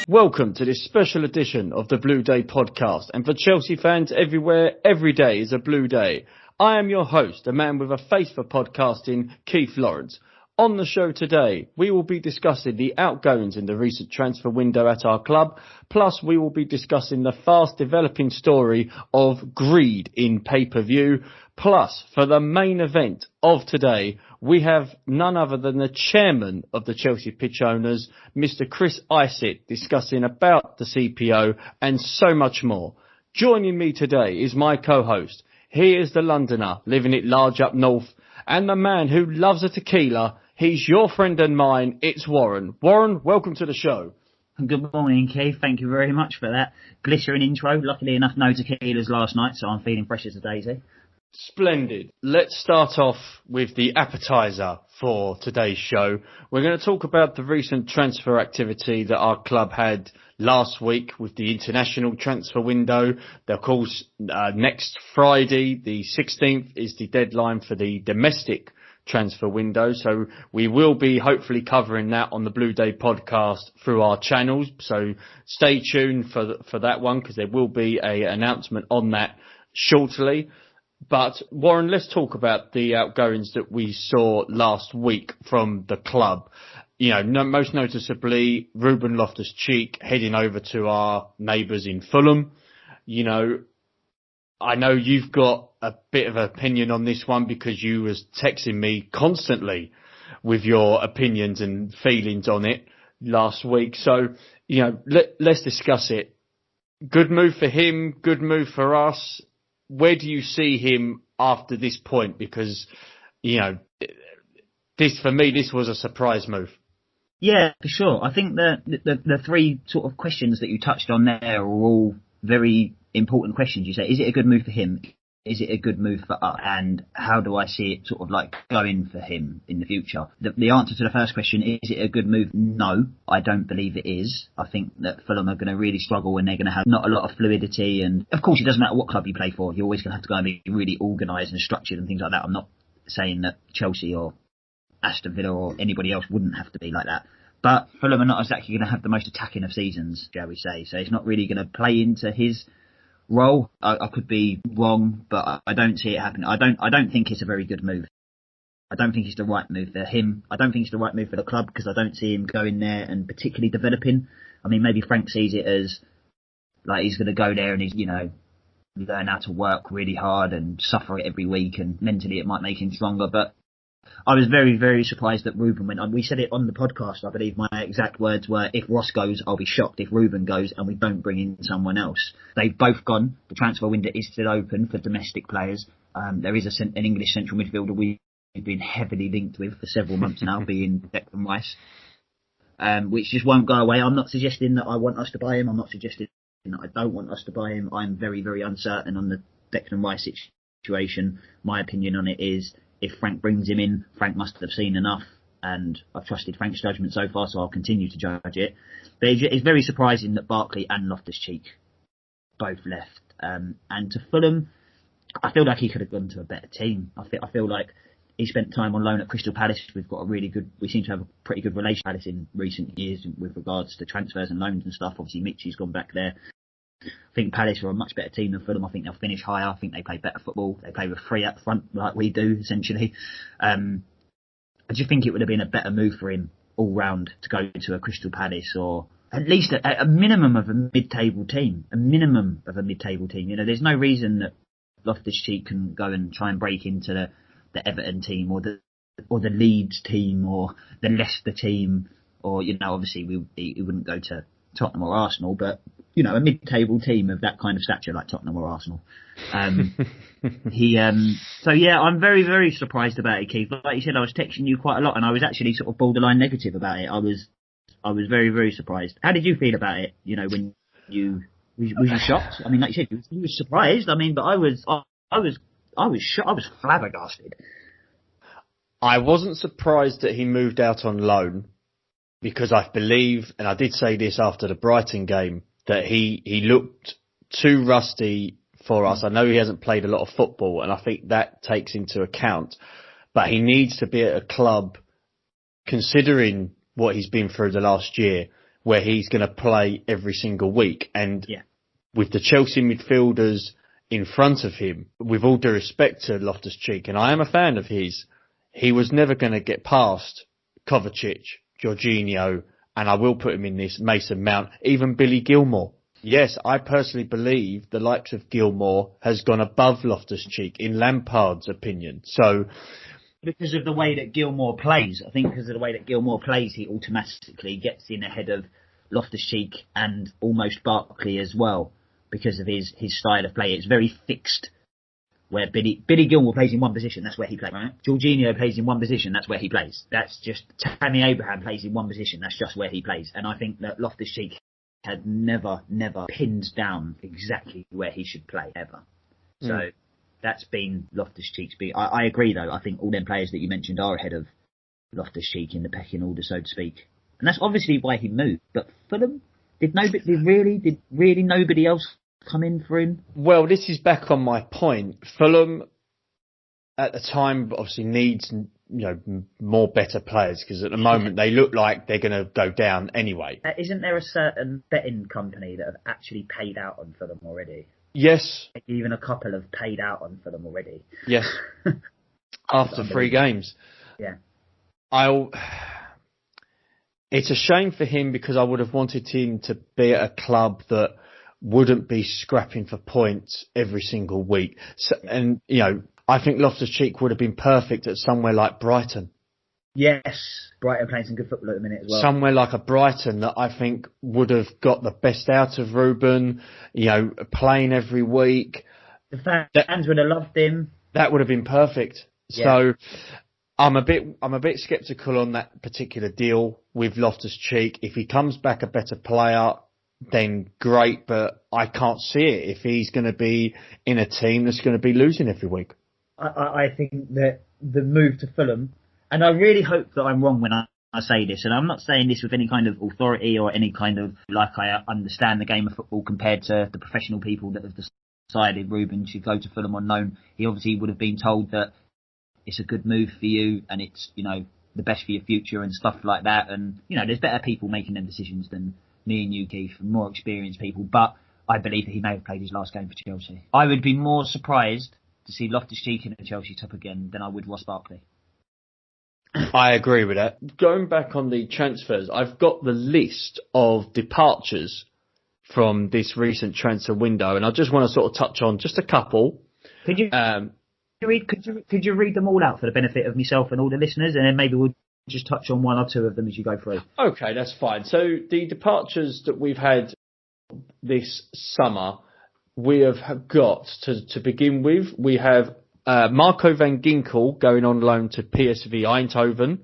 Welcome to this special edition of the Blue Day podcast. And for Chelsea fans everywhere, every day is a blue day. I am your host, a man with a face for podcasting, Keith Lawrence. On the show today, we will be discussing the outgoings in the recent transfer window at our club. Plus, we will be discussing the fast developing story of greed in pay-per-view. Plus, for the main event of today, we have none other than the chairman of the Chelsea Pitch Owners, Mr. Chris Isitt, discussing about the CPO and so much more. Joining me today is my co-host. He is the Londoner, living it large up north, and the man who loves a tequila. He's your friend and mine. It's Warren. Warren, welcome to the show. Good morning, Keith. Thank you very much for that glittering intro. Luckily enough, no tequilas last night, so I'm feeling fresh as a daisy. Splendid. Let's start off with the appetizer for today's show. We're going to talk about the recent transfer activity that our club had last week with the international transfer window. Of course, next Friday, the 16th, is the deadline for the domestic transfer window. So we will be hopefully covering that on the Blue Day podcast through our channels. So stay tuned for that one, because there will be an announcement on that shortly. But Warren, let's talk about the outgoings that we saw last week from the club. You know, most noticeably, Ruben Loftus-Cheek heading over to our neighbours in Fulham. You know, I know you've got a bit of opinion on this one because you was texting me constantly with your opinions and feelings on it last week. So, you know, let's discuss it. Good move for him, good move for us. Where do you see him after this point? Because, you know, for me, this was a surprise move. Yeah, for sure. I think the three sort of questions that you touched on there are all very important questions. You say, is it a good move for him? Is it a good move for us? And how do I see it sort of like going for him in the future? The answer to the first question, is it a good move? No, I don't believe it is. I think that Fulham are going to really struggle and they're going to have not a lot of fluidity. And of course, it doesn't matter what club you play for. You're always going to have to go and be really organised and structured and things like that. I'm not saying that Chelsea or Aston Villa or anybody else wouldn't have to be like that. But Fulham are not exactly going to have the most attacking of seasons, shall we say. So it's not really going to play into his role. I could be wrong, but I don't see it happening. I don't think it's a very good move. I don't think it's the right move for him. I don't think it's the right move for the club, because I don't see him going there and particularly developing. I mean, maybe Frank sees it as like he's going to go there and he's, you know, learn how to work really hard and suffer it every week, and mentally it might make him stronger. But I was very, very surprised that Ruben went on. We said it on the podcast, I believe my exact words were, if Ross goes, I'll be shocked. If Ruben goes and we don't bring in someone else. They've both gone. The transfer window is still open for domestic players. There is an English central midfielder we've been heavily linked with for several months now, being Declan Rice, which just won't go away. I'm not suggesting that I want us to buy him. I'm not suggesting that I don't want us to buy him. I'm very, very uncertain on the Declan Rice situation. My opinion on it is, if Frank brings him in, Frank must have seen enough, and I've trusted Frank's judgment so far, so I'll continue to judge it. But it's very surprising that Barkley and Loftus-Cheek both left. And to Fulham, I feel like he could have gone to a better team. I feel like he spent time on loan at Crystal Palace. We seem to have a pretty good relationship with Palace in recent years with regards to transfers and loans and stuff. Obviously, Mitchie's gone back there. I think Palace are a much better team than Fulham. I think they'll finish higher. I think they play better football. They play with three up front like we do, essentially. I just think it would have been a better move for him all round to go to a Crystal Palace, or at least a minimum of a mid-table team. A minimum of a mid-table team. You know, there's no reason that Loftus-Cheek can go and try and break into the Everton team or the Leeds team or the Leicester team, or, you know, obviously he wouldn't go to Tottenham or Arsenal, but, you know, a mid-table team of that kind of stature like Tottenham or Arsenal. So yeah, I'm very, very surprised about it, Keith. Like you said, I was texting you quite a lot, and I was actually sort of borderline negative about it. I was very, very surprised. How did you feel about it? You know, when was you shocked? I mean, like you said, you were surprised. I mean, but I was shocked. I was flabbergasted. I wasn't surprised that he moved out on loan, because I believe, and I did say this after the Brighton game, that he looked too rusty for us. I know he hasn't played a lot of football, and I think that takes into account. But he needs to be at a club, considering what he's been through the last year, where he's going to play every single week. And with the Chelsea midfielders in front of him, with all due respect to Loftus-Cheek, and I am a fan of his, he was never going to get past Kovacic, Jorginho, and I will put him in this, Mason Mount, even Billy Gilmour. Yes, I personally believe the likes of Gilmour has gone above Loftus-Cheek, in Lampard's opinion. So, because of the way that Gilmour plays, I think because of the way that Gilmour plays, he automatically gets in ahead of Loftus-Cheek and almost Barkley as well, because of his style of play. It's very fixed. Where Billy Gilmour plays in one position, that's where he plays, right? Jorginho plays in one position, that's where he plays. That's just, Tammy Abraham plays in one position, that's just where he plays. And I think that Loftus-Cheek had never pinned down exactly where he should play, ever. So that's been Loftus-Cheek's beat. I agree, though. I think all them players that you mentioned are ahead of Loftus-Cheek in the pecking order, so to speak. And that's obviously why he moved. But Fulham, did really nobody else come in for him? Well, this is back on my point. Fulham, at the time, obviously needs more better players, because at the moment they look like they're going to go down anyway. Isn't there a certain betting company that have actually paid out on Fulham already? Yes. Even a couple have paid out on Fulham already. Yes. After 3 games. Yeah. It's a shame for him, because I would have wanted him to be at a club that wouldn't be scrapping for points every single week. So, and, I think Loftus-Cheek would have been perfect at somewhere like Brighton. Yes, Brighton playing some good football at the minute as well. Somewhere like a Brighton that I think would have got the best out of Ruben, playing every week. The fans would have loved him. That would have been perfect. Yeah. So I'm a bit sceptical on that particular deal with Loftus-Cheek. If he comes back a better player, then great, but I can't see it if he's going to be in a team that's going to be losing every week. I think that the move to Fulham, and I really hope that I'm wrong when I say this, and I'm not saying this with any kind of authority or any kind of, like, I understand the game of football compared to the professional people that have decided Ruben should go to Fulham on loan. He obviously would have been told that it's a good move for you and it's, the best for your future and stuff like that. And, there's better people making them decisions than me and you, Keith, and more experienced people. But I believe that he may have played his last game for Chelsea. I would be more surprised to see Loftus-Cheek in a Chelsea top again than I would Ross Barkley. I agree with that. Going back on the transfers, I've got the list of departures from this recent transfer window, and I just want to sort of touch on just a couple. Could you read them all out for the benefit of myself and all the listeners, and then maybe we'll just touch on 1 or 2 of them as you go through? Okay, that's fine. So the departures that we've had this summer, we have got, to begin with, we have Marco van Ginkel going on loan to PSV Eindhoven.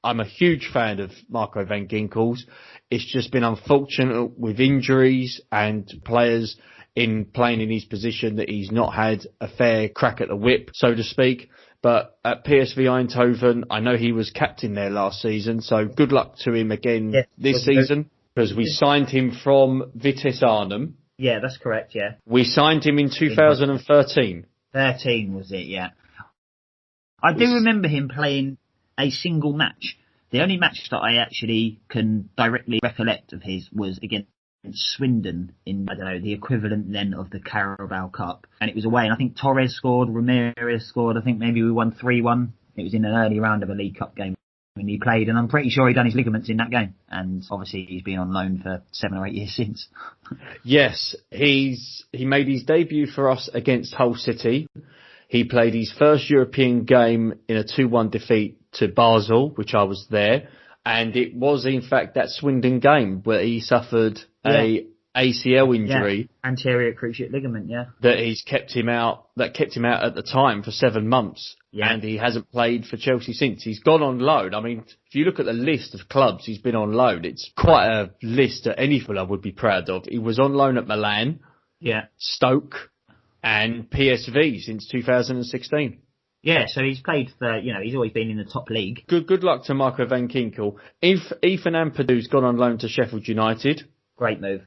I'm a huge fan of Marco van Ginkel's. It's just been unfortunate with injuries and players playing in his position that he's not had a fair crack at the whip, so to speak. But at PSV Eindhoven, I know he was captain there last season, so good luck to him again this season, because we signed him from Vitesse Arnhem. Yeah, that's correct, yeah. We signed him in 2013. 13 was it, yeah. I do remember him playing a single match. The only match that I actually can directly recollect of his was against Swindon in, the equivalent then of the Carabao Cup. And it was away, and I think Torres scored, Ramirez scored. I think maybe we won 3-1. It was in an early round of a League Cup game when he played, and I'm pretty sure he done his ligaments in that game. And obviously he's been on loan for 7 or 8 years since. Yes, he made his debut for us against Hull City. He played his first European game in a 2-1 defeat to Basel, which I was there. And it was, in fact, that Swindon game where he suffered a ACL injury. Yeah. Anterior cruciate ligament, yeah. That kept him out at the time for 7 months. Yeah. And he hasn't played for Chelsea since. He's gone on loan. I mean, if you look at the list of clubs he's been on loan, it's quite a list that any Fuller would be proud of. He was on loan at Milan, Stoke, and PSV since 2016. Yeah, so he's played for, he's always been in the top league. Good luck to Marco van Ginkel. Ethan Ampadu's gone on loan to Sheffield United. Great move.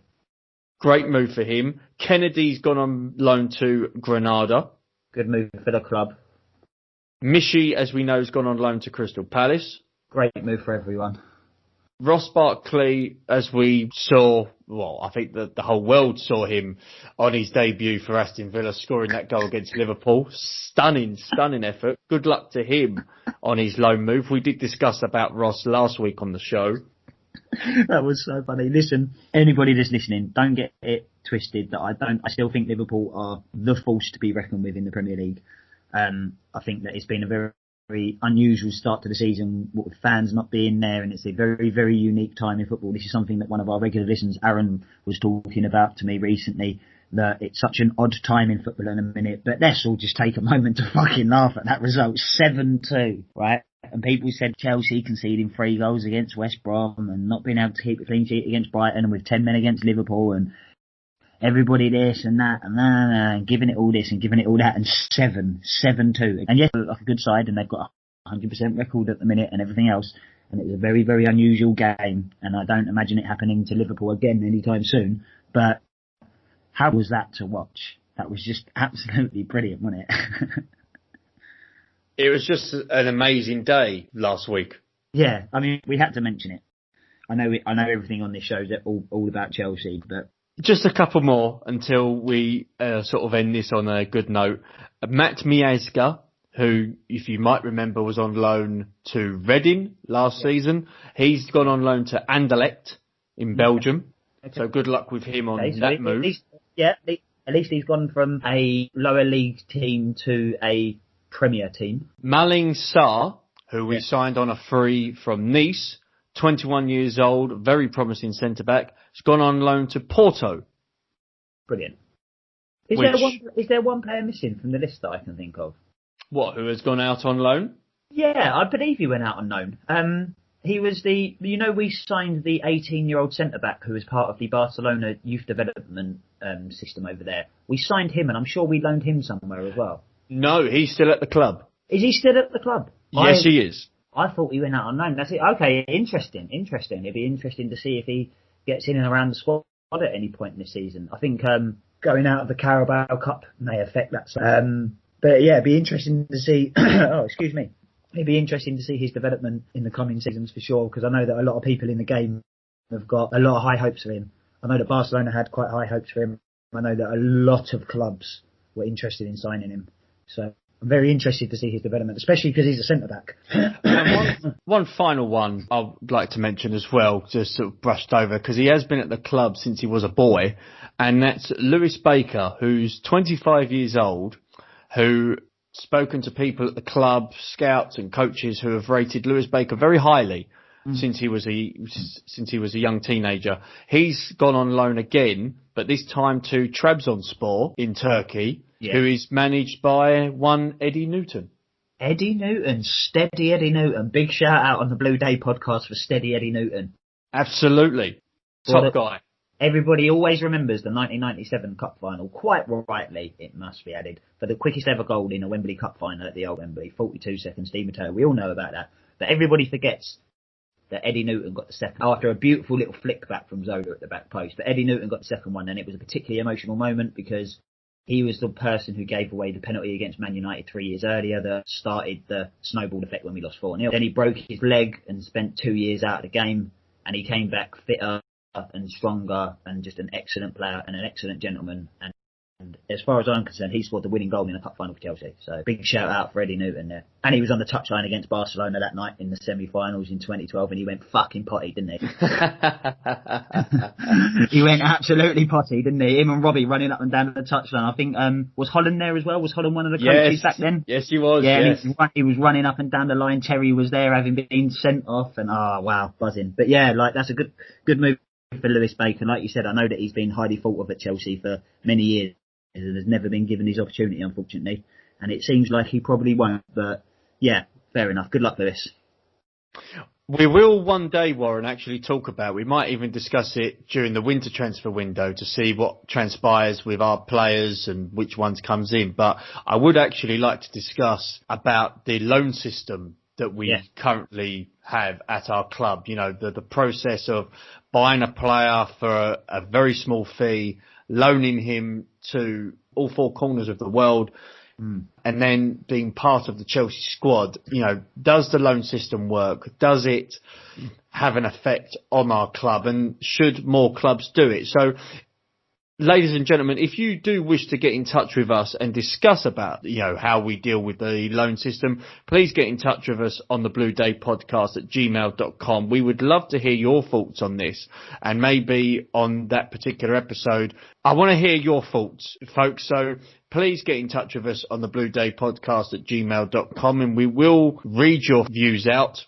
Great move for him. Kennedy's gone on loan to Granada. Good move for the club. Mishi, as we know, has gone on loan to Crystal Palace. Great move for everyone. Ross Barkley, as we saw, well, I think that the whole world saw him on his debut for Aston Villa, scoring that goal against Liverpool. Stunning effort. Good luck to him on his loan move. We did discuss about Ross last week on the show. That was so funny. Listen, anybody that's listening, don't get it twisted that I still think Liverpool are the force to be reckoned with in the Premier League. I think that it's been a very unusual start to the season with fans not being there, and it's a very, very unique time in football. This is something that one of our regular listeners, Aaron, was talking about to me recently, that it's such an odd time in football in a minute. But let's all just take a moment to fucking laugh at that result. 7-2, right? And people said Chelsea conceding 3 goals against West Brom and not being able to keep a clean sheet against Brighton, and with 10 men against Liverpool, and everybody this and that and giving it all this and giving it all that, and 7-2. And yes, like a good side, and they've got a 100% record at the minute and everything else. And it was a very, very unusual game, and I don't imagine it happening to Liverpool again anytime soon. But how was that to watch? That was just absolutely brilliant, wasn't it? It was just an amazing day last week. Yeah, I mean, we had to mention it. I know everything on this show is all about Chelsea, but just a couple more until we sort of end this on a good note. Matt Miazga, who, if you might remember, was on loan to Reading last season. He's gone on loan to Anderlecht in Belgium. Okay. So good luck with him on that move. At least he's gone from a lower league team to a Premier team. Maling Sarr, who we signed on a free from Nice, 21 years old, very promising centre-back, has gone on loan to Porto. Brilliant. Is there one player missing from the list that I can think of? What, who has gone out on loan? Yeah, I believe he went out on loan. He was we signed the 18-year-old centre-back who was part of the Barcelona youth development system over there. We signed him, and I'm sure we loaned him somewhere as well. No, he's still at the club. Is he still at the club? Yes, he is. I thought he went out on loan. That's it. Okay, interesting. It'd be interesting to see if he gets in and around the squad at any point in the season. I think going out of the Carabao Cup may affect that. But yeah, it'd be interesting to see. Excuse me. It'd be interesting to see his development in the coming seasons for sure, because I know that a lot of people in the game have got a lot of high hopes for him. I know that Barcelona had quite high hopes for him. I know that a lot of clubs were interested in signing him. So I'm very interested to see his development, especially because he's a centre-back. One final one I'd like to mention as well, just sort of brushed over, because he has been at the club since he was a boy, and that's Lewis Baker, who's 25 years old, who spoken to people at the club, scouts and coaches who have rated Lewis Baker very highly since he was a young teenager. He's gone on loan again, but this time to Trabzonspor in Turkey, who is managed by one Eddie Newton. Eddie Newton, steady Eddie Newton. Big shout out on the Blue Day podcast for steady Eddie Newton. Absolutely. Top guy. Everybody always remembers the 1997 Cup final, quite rightly, it must be added, for the quickest ever goal in a Wembley Cup final at the old Wembley, 42 seconds, Steve Matteo. We all know about that. But everybody forgets that Eddie Newton got the second after a beautiful little flick back from Zola at the back post. But Eddie Newton got the second one, and it was a particularly emotional moment because he was the person who gave away the penalty against Man United 3 years earlier that started the snowball effect when we lost 4-0. Then he broke his leg and spent 2 years out of the game, and he came back fitter and stronger and just an excellent player and an excellent gentleman. And as far as I'm concerned, he scored the winning goal in the cup final for Chelsea. So big shout out for Eddie Newton there. And he was on the touchline against Barcelona that night in the semi-finals in 2012, and he went fucking potty, didn't he? He went absolutely potty, didn't he? Him and Robbie running up and down the touchline. I think, was Holland there as well? Was Holland one of the coaches back then? Yes, he was. Yeah, yes. He was running up and down the line. Terry was there having been sent off, and wow, buzzing. But yeah, that's a good move for Lewis Baker. Like you said, I know that he's been highly thought of at Chelsea for many years and has never been given his opportunity, unfortunately. And it seems like he probably won't. But yeah, fair enough. Good luck, Lewis. We will one day, Warren, actually talk about, we might even discuss it during the winter transfer window to see what transpires with our players and which ones comes in. But I would actually like to discuss about the loan system that we currently have at our club. You know, the process of buying a player for a very small fee, loaning him to all four corners of the world. and then being part of the Chelsea squad, does the loan system work? Does it have an effect on our club? And should more clubs do it? So, ladies and gentlemen, if you do wish to get in touch with us and discuss about, how we deal with the loan system, please get in touch with us on the Blue Day Podcast at gmail.com. We would love to hear your thoughts on this, and maybe on that particular episode, I want to hear your thoughts, folks. So please get in touch with us on the Blue Day Podcast at gmail.com, and we will read your views out,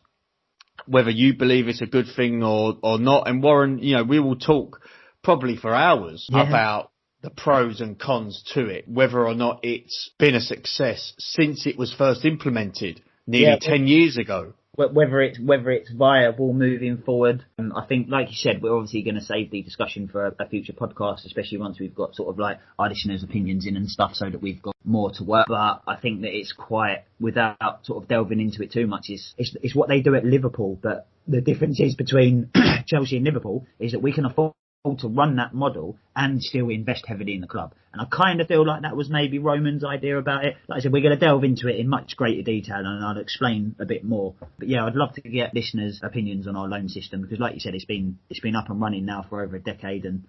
whether you believe it's a good thing or not. And Warren, we will talk probably for hours about the pros and cons to it, whether or not it's been a success since it was first implemented nearly 10 years ago. Whether it's viable moving forward. I think, like you said, we're obviously going to save the discussion for a future podcast, especially once we've got sort of like our listeners' opinions in and stuff, so that we've got more to work. But I think that it's quite, without sort of delving into it too much, it's what they do at Liverpool. But the difference is between Chelsea and Liverpool is that we can afford to run that model and still invest heavily in the club. And I kind of feel like that was maybe Roman's idea about it. Like I said, we're going to delve into it in much greater detail, and I'll explain a bit more. But yeah, I'd love to get listeners' opinions on our loan system, because like you said, it's been up and running now for over a decade. And,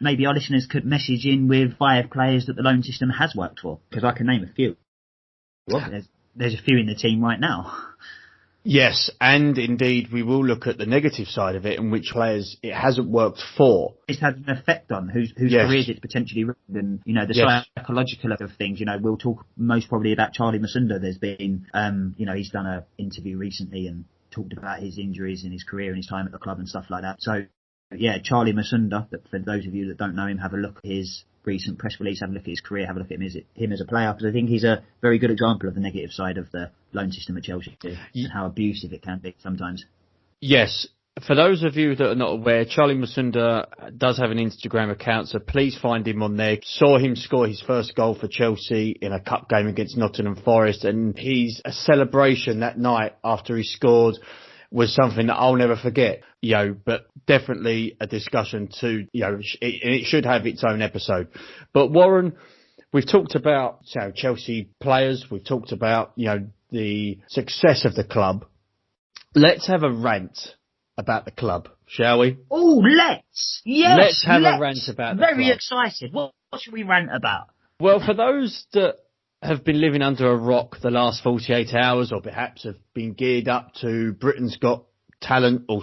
maybe our listeners could message in with 5 players that the loan system has worked for, because I can name a few. Well, there's a few in the team right now. Yes, and indeed we will look at the negative side of it, and which players it hasn't worked for. It's had an effect on whose careers it's potentially ruined, and the psychological of things. We'll talk most probably about Charlie Masunda. There's been, he's done an interview recently and talked about his injuries in his career and his time at the club and stuff like that. So, yeah, Charlie Masunda, for those of you that don't know him, have a look at his recent press release, have a look at his career, have a look at him as a player, because I think he's a very good example of the negative side of the loan system at Chelsea and how abusive it can be sometimes. Yes. For those of you that are not aware, Charlie Masunda does have an Instagram account, so please find him on there. Saw him score his first goal for Chelsea in a cup game against Nottingham Forest, and his celebration that night after he scored was something that I'll never forget, but definitely a discussion to, it should have its own episode. But Warren, we've talked about Chelsea players, we've talked about, the success of the club. Let's have a rant about the club, shall we? Oh, let's! Yes! Let's have a rant about the club. Very excited. What should we rant about? Well, for those that have been living under a rock the last 48 hours, or perhaps have been geared up to Britain's Got Talent, or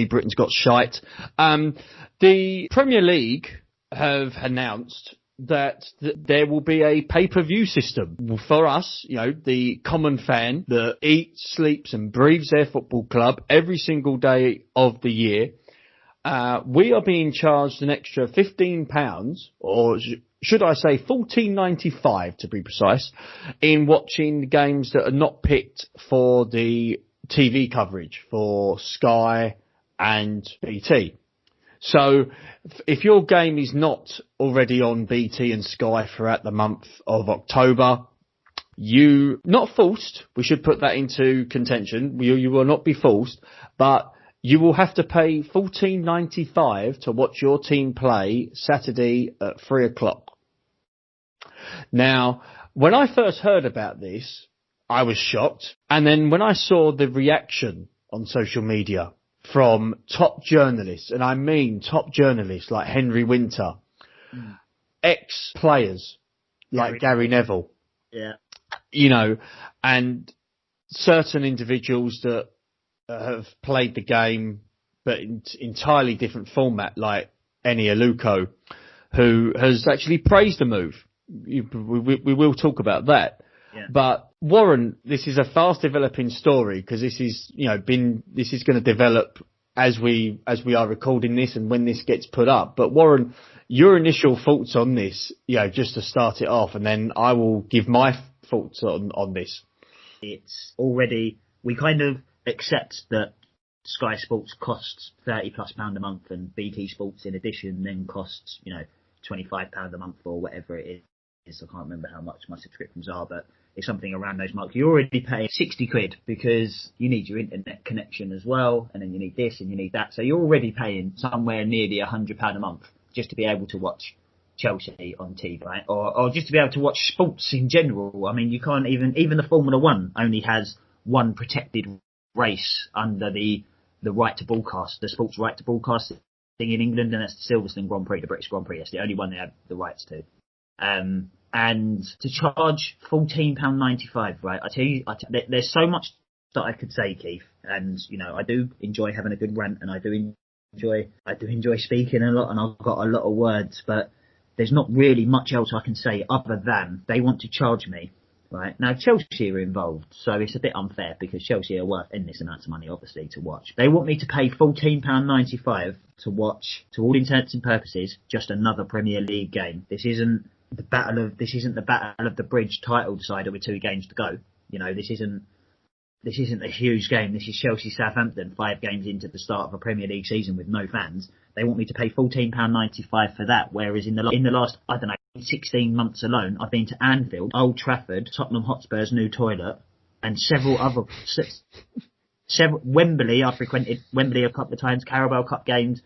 Britain's Got Shite, the Premier League have announced that there will be a pay-per-view system for us, the common fan that eats, sleeps and breathes their football club every single day of the year. We are being charged an extra £15, or should I say $14.95 to be precise, in watching games that are not picked for the TV coverage for Sky and BT. So if your game is not already on BT and Sky throughout the month of October, you not forced, we should put that into contention, you will not be forced, but you will have to pay $14.95 to watch your team play Saturday at 3:00. Now, when I first heard about this, I was shocked. And then when I saw the reaction on social media from top journalists, and I mean top journalists like Henry Winter, ex-players like Gary Neville, and certain individuals that have played the game but in entirely different format, like Eni Aluko, who has actually praised the move. We will talk about that. Yeah. But Warren, this is a fast developing story, because this is going to develop as we are recording this and when this gets put up. But Warren, your initial thoughts on this, just to start it off, and then I will give my thoughts on this. It's already, we kind of accept that Sky Sports costs £30+ a month, and BT Sports in addition then costs, £25 a month or whatever it is. I can't remember how much my subscriptions are, but it's something around those marks. You're already paying £60 because you need your internet connection as well, and then you need this and you need that. So you're already paying somewhere nearly £100 a month just to be able to watch Chelsea on TV, right? Or just to be able to watch sports in general. I mean, you can't even the Formula One only has one protected race under the right to broadcast, the sports right to broadcast thing in England, and that's the Silverstone Grand Prix, the British Grand Prix. That's the only one they have the rights to. And to charge £14.95, right? I tell you, there's so much that I could say, Keith, and you know, I do enjoy having a good rant, and I do enjoy speaking a lot, and I've got a lot of words, but there's not really much else I can say other than they want to charge me. Right. Now, Chelsea are involved, so it's a bit unfair because Chelsea are worth endless amounts of money, obviously, to watch. They want me to pay £14.95 to watch, to all intents and purposes, just another Premier League game. This isn't the battle of the Bridge title decider with 2 games to go. You know, this isn't a huge game. This is Chelsea-Southampton, 5 games into the start of a Premier League season with no fans. They want me to pay £14.95 for that, whereas in the last, I don't know, 16 months alone, I've been to Anfield, Old Trafford, Tottenham Hotspur's new toilet, and several Wembley. I frequented Wembley a couple of times, Carabao Cup games,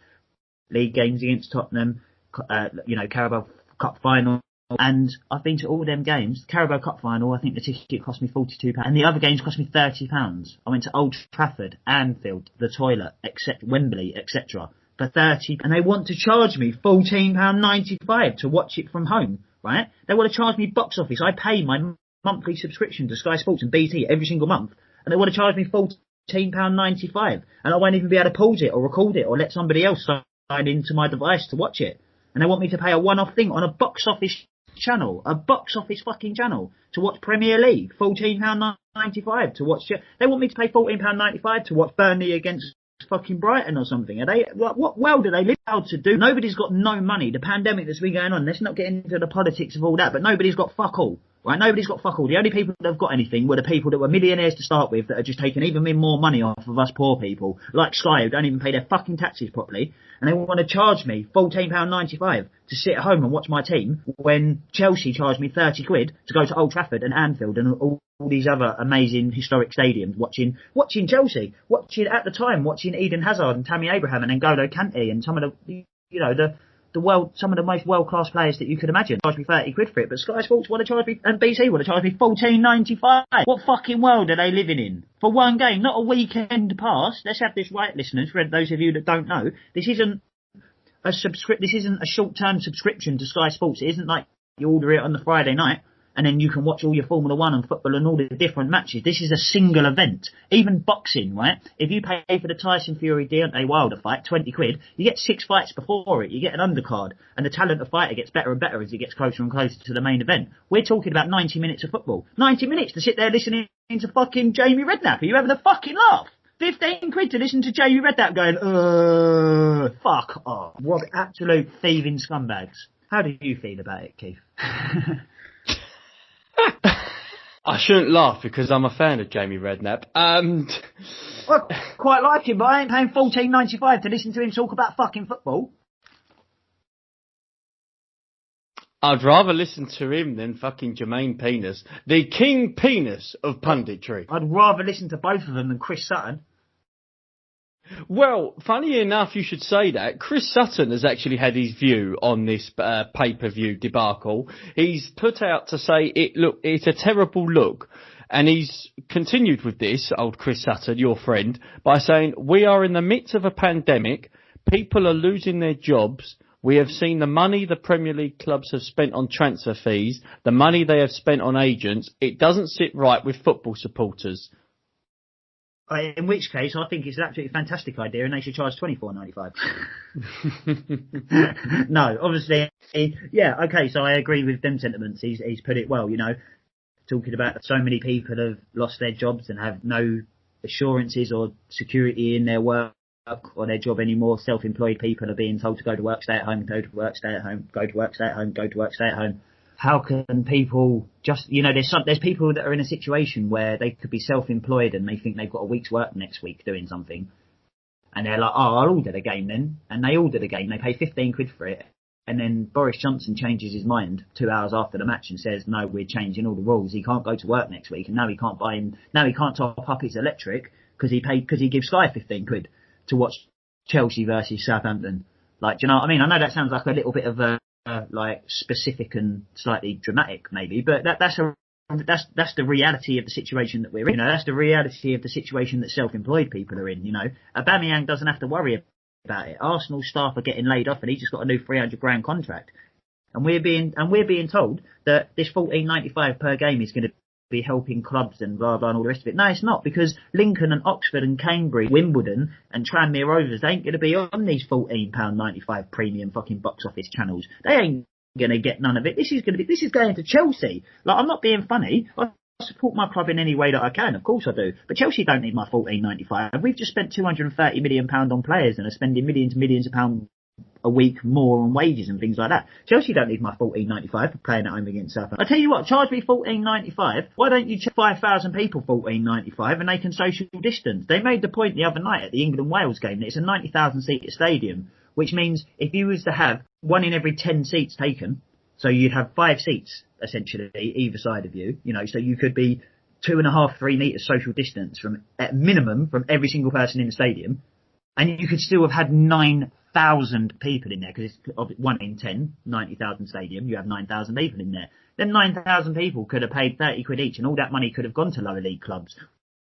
league games against Tottenham, Carabao Cup final. And I've been to all them games. Carabao Cup final, I think the ticket cost me £42, and the other games cost me £30. I went to Old Trafford, Anfield, the toilet, except Wembley, etc. for £30, and they want to charge me £14.95 to watch it from home, right? They want to charge me box office. I pay my monthly subscription to Sky Sports and BT every single month, and they want to charge me £14.95, and I won't even be able to pause it or record it or let somebody else sign into my device to watch it. And they want me to pay a one-off thing on a box office channel, a box office fucking channel, to watch Premier League, £14.95 to watch. They want me to pay £14.95 to watch Burnley against fucking Brighton or something. Are they? What world are they live out to do? Nobody's got no money. The pandemic that's been going on, let's not get into the politics of all that, but nobody's got fuck all. Right? Nobody's got fuck all. The only people that have got anything were the people that were millionaires to start with, that are just taking even more money off of us poor people, like Sky, who don't even pay their fucking taxes properly, and they want to charge me £14.95 to sit at home and watch my team, when Chelsea charged me £30 to go to Old Trafford and Anfield and all these other amazing historic stadiums, watching Chelsea, watching Eden Hazard and Tammy Abraham and N'Golo Kante and some of the, some of the most world-class players that you could imagine. Charge me £30 for it, but Sky Sports want to charge me, and BT want to charge me £14.95. What fucking world are they living in? For one game, not a weekend pass. Let's have this right, listeners, for those of you that don't know. This isn't a short-term subscription to Sky Sports. It isn't like you order it on the Friday night and then you can watch all your Formula One and football and all the different matches. This is a single event. Even boxing, right? If you pay for the Tyson Fury Deontay Wilder fight, £20, you get 6 fights before it. You get an undercard, and the talent of fighter gets better and better as it gets closer and closer to the main event. We're talking about 90 minutes of football. 90 minutes to sit there listening to fucking Jamie Redknapp. Are you having a fucking laugh? £15 to listen to Jamie Redknapp going, fuck off. What absolute thieving scumbags. How do you feel about it, Keith? I shouldn't laugh because I'm a fan of Jamie Redknapp. I quite like him, but I ain't paying £14.95 to listen to him talk about fucking football. I'd rather listen to him than fucking Jermaine Penis, the king penis of punditry. I'd rather listen to both of them than Chris Sutton. Well, funny enough you should say that. Chris Sutton has actually had his view on this pay-per-view debacle. He's put out to say, it's a terrible look. And he's continued with this, old Chris Sutton, your friend, by saying, we are in the midst of a pandemic. People are losing their jobs. We have seen the money the Premier League clubs have spent on transfer fees, the money they have spent on agents. It doesn't sit right with football supporters. In which case, I think it's an absolutely fantastic idea, and they should charge £24.95. No, obviously, yeah, okay. So I agree with them sentiments. He's put it well. Talking about so many people have lost their jobs and have no assurances or security in their work or their job anymore. Self-employed people are being told to go to work, stay at home, go to work, stay at home, go to work, stay at home, go to work, stay at home. How can people just, there's people that are in a situation where they could be self-employed and they think they've got a week's work next week doing something. And they're like, I'll order the game then. And they order the game. They pay £15 for it. And then Boris Johnson changes his mind 2 hours after the match and says, no, we're changing all the rules. He can't go to work next week. And now he can't top up his electric because he gives Sky £15 to watch Chelsea versus Southampton. Like, do you know what I mean? I know that sounds like a little bit of a like specific and slightly dramatic, maybe, but that's the reality of the situation that we're in. You know, that's the reality of the situation that self-employed people are in. You know, Aubameyang doesn't have to worry about it. Arsenal staff are getting laid off, and he just got a new 300 grand contract. And we're being told that this $14.95 per game is going to be helping clubs and blah blah and all the rest of it. No, it's not, because Lincoln and Oxford and Cambridge, Wimbledon and Tranmere Rovers, they ain't going to be on these £14.95 premium fucking box office channels. They ain't going to get none of it. This is going to Chelsea. Like, I'm not being funny. I support my club in any way that I can. Of course I do. But Chelsea don't need my £14.95. We've just spent £230 million on players and are spending millions of pounds a week more on wages and things like that. Chelsea don't need my $14.95 for playing at home against Southampton. I tell you what, charge me $14.95. Why don't you charge 5,000 people $14.95 and they can social distance? They made the point the other night at the England-Wales game that it's a 90,000 seat stadium, which means if you was to have 1 in every 10 seats taken, so you'd have 5 seats essentially either side of you, you know, so you could be 2.5-3 meters social distance from, at minimum, from every single person in the stadium, and you could still have had 9,000 people in there, because it's 1 in 10, 90,000 stadium, you have 9,000 people in there. Then 9,000 people could have paid 30 quid each, and all that money could have gone to lower league clubs,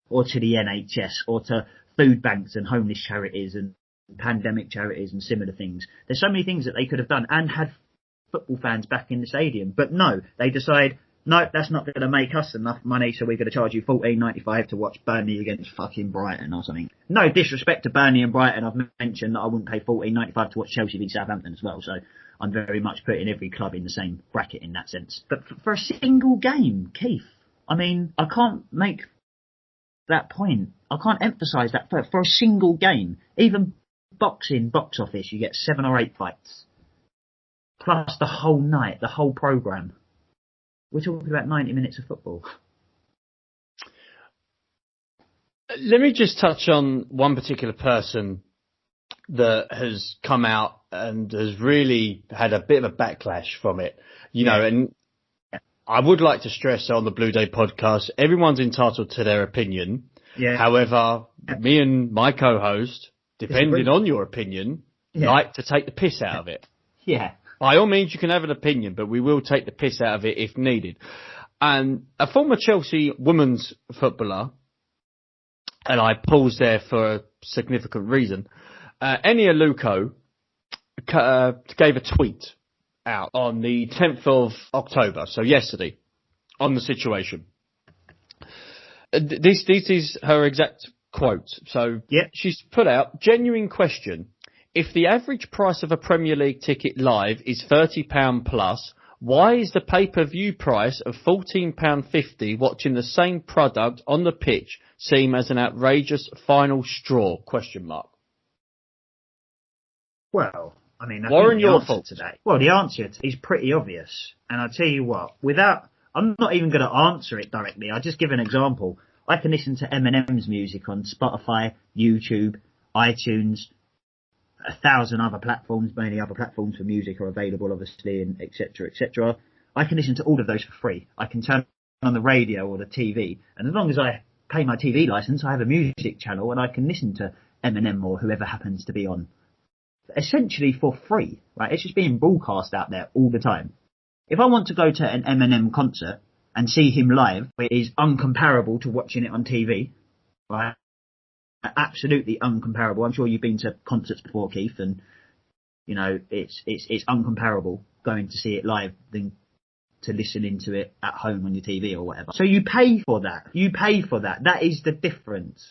or to the NHS, or to food banks and homeless charities and pandemic charities and similar things. There's so many things that they could have done and had football fans back in the stadium. But no, they decide, no, that's not going to make us enough money, so we're going to charge you $14.95 to watch Burnley against fucking Brighton or something. No disrespect to Burnley and Brighton, I've mentioned that I wouldn't pay $14.95 to watch Chelsea beat Southampton as well, so I'm very much putting every club in the same bracket in that sense. But for a single game, Keith, I mean, I can't make that point. I can't emphasise that for a single game. Even boxing, box office, you get 7 or 8 fights. Plus the whole night, the whole programme. We're talking about 90 minutes of football. Let me just touch on one particular person that has come out and has really had a bit of a backlash from it. You know, and I would like to stress on the Blue Day podcast, everyone's entitled to their opinion. Yeah. However, me and my co-host, depending on your opinion, like to take the piss out of it. Yeah. By all means, you can have an opinion, but we will take the piss out of it if needed. And a former Chelsea women's footballer, and I paused there for a significant reason, Enia Luko gave a tweet out on the 10th of October, so yesterday, on the situation. This is her exact quote. So she's put out, genuine question. If the average price of a Premier League ticket live is £30 plus, why is the pay-per-view price of £14.50 watching the same product on the pitch seem as an outrageous final straw? Question mark. Well, I mean, Warren, your thoughts today. Well, the answer is pretty obvious. And I'll tell you what, I'm not even going to answer it directly. I'll just give an example. I can listen to Eminem's music on Spotify, YouTube, iTunes, 1,000 other platforms. Many other platforms for music are available, obviously, and etc., etc. I can listen to all of those for free. I can turn on the radio or the TV, and as long as I pay my TV license, I have a music channel, and I can listen to Eminem or whoever happens to be on, essentially for free, right? It's just being broadcast out there all the time. If I want to go to an Eminem concert and see him live, it is uncomparable to watching it on TV, right? Absolutely uncomparable. I'm sure you've been to concerts before, Keith, and you know it's uncomparable going to see it live than to listening to it at home on your TV or whatever. So you pay for that. You pay for that. That is the difference,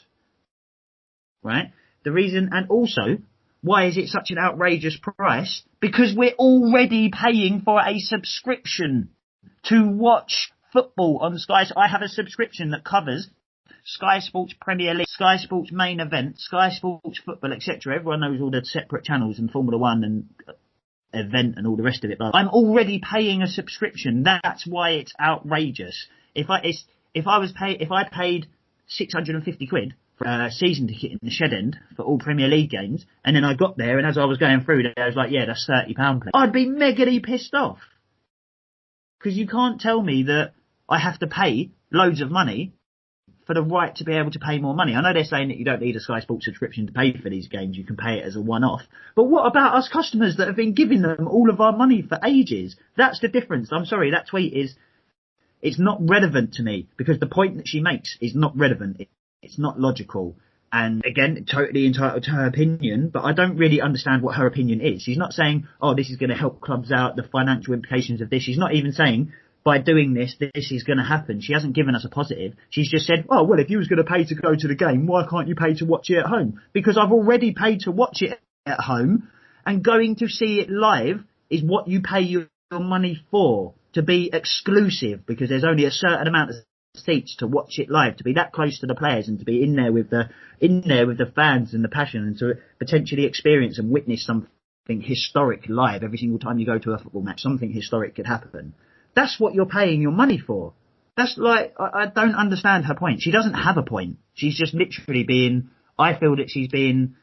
right? The reason, and also, why is it such an outrageous price? Because we're already paying for a subscription to watch football on Sky. So I have a subscription that covers Sky Sports Premier League, Sky Sports Main Event, Sky Sports Football, etc. Everyone knows all the separate channels and Formula One and Event and all the rest of it. But I'm already paying a subscription. That's why it's outrageous. If I paid 650 quid for a season ticket in the Shed End for all Premier League games, and then I got there, and as I was going through, I was like, yeah, that's £30. I'd be megally pissed off. Because you can't tell me that I have to pay loads of money for the right to be able to pay more money. I know they're saying that you don't need a Sky Sports subscription to pay for these games. You can pay it as a one-off. But what about us customers that have been giving them all of our money for ages? That's the difference. I'm sorry, that tweet it's not relevant to me because the point that she makes is not relevant. It's not logical. And again, totally entitled to her opinion, but I don't really understand what her opinion is. She's not saying, oh, this is going to help clubs out, the financial implications of this. She's not even saying, by doing this, this is going to happen. She hasn't given us a positive. She's just said, oh, well, if you was going to pay to go to the game, why can't you pay to watch it at home? Because I've already paid to watch it at home, and going to see it live is what you pay your money for, to be exclusive, because there's only a certain amount of seats to watch it live, to be that close to the players and to be in there with the fans and the passion, and to potentially experience and witness something historic live every single time you go to a football match. Something historic could happen. That's what you're paying your money for. That's like, I don't understand her point. She doesn't have a point. She's just literally I feel that she's being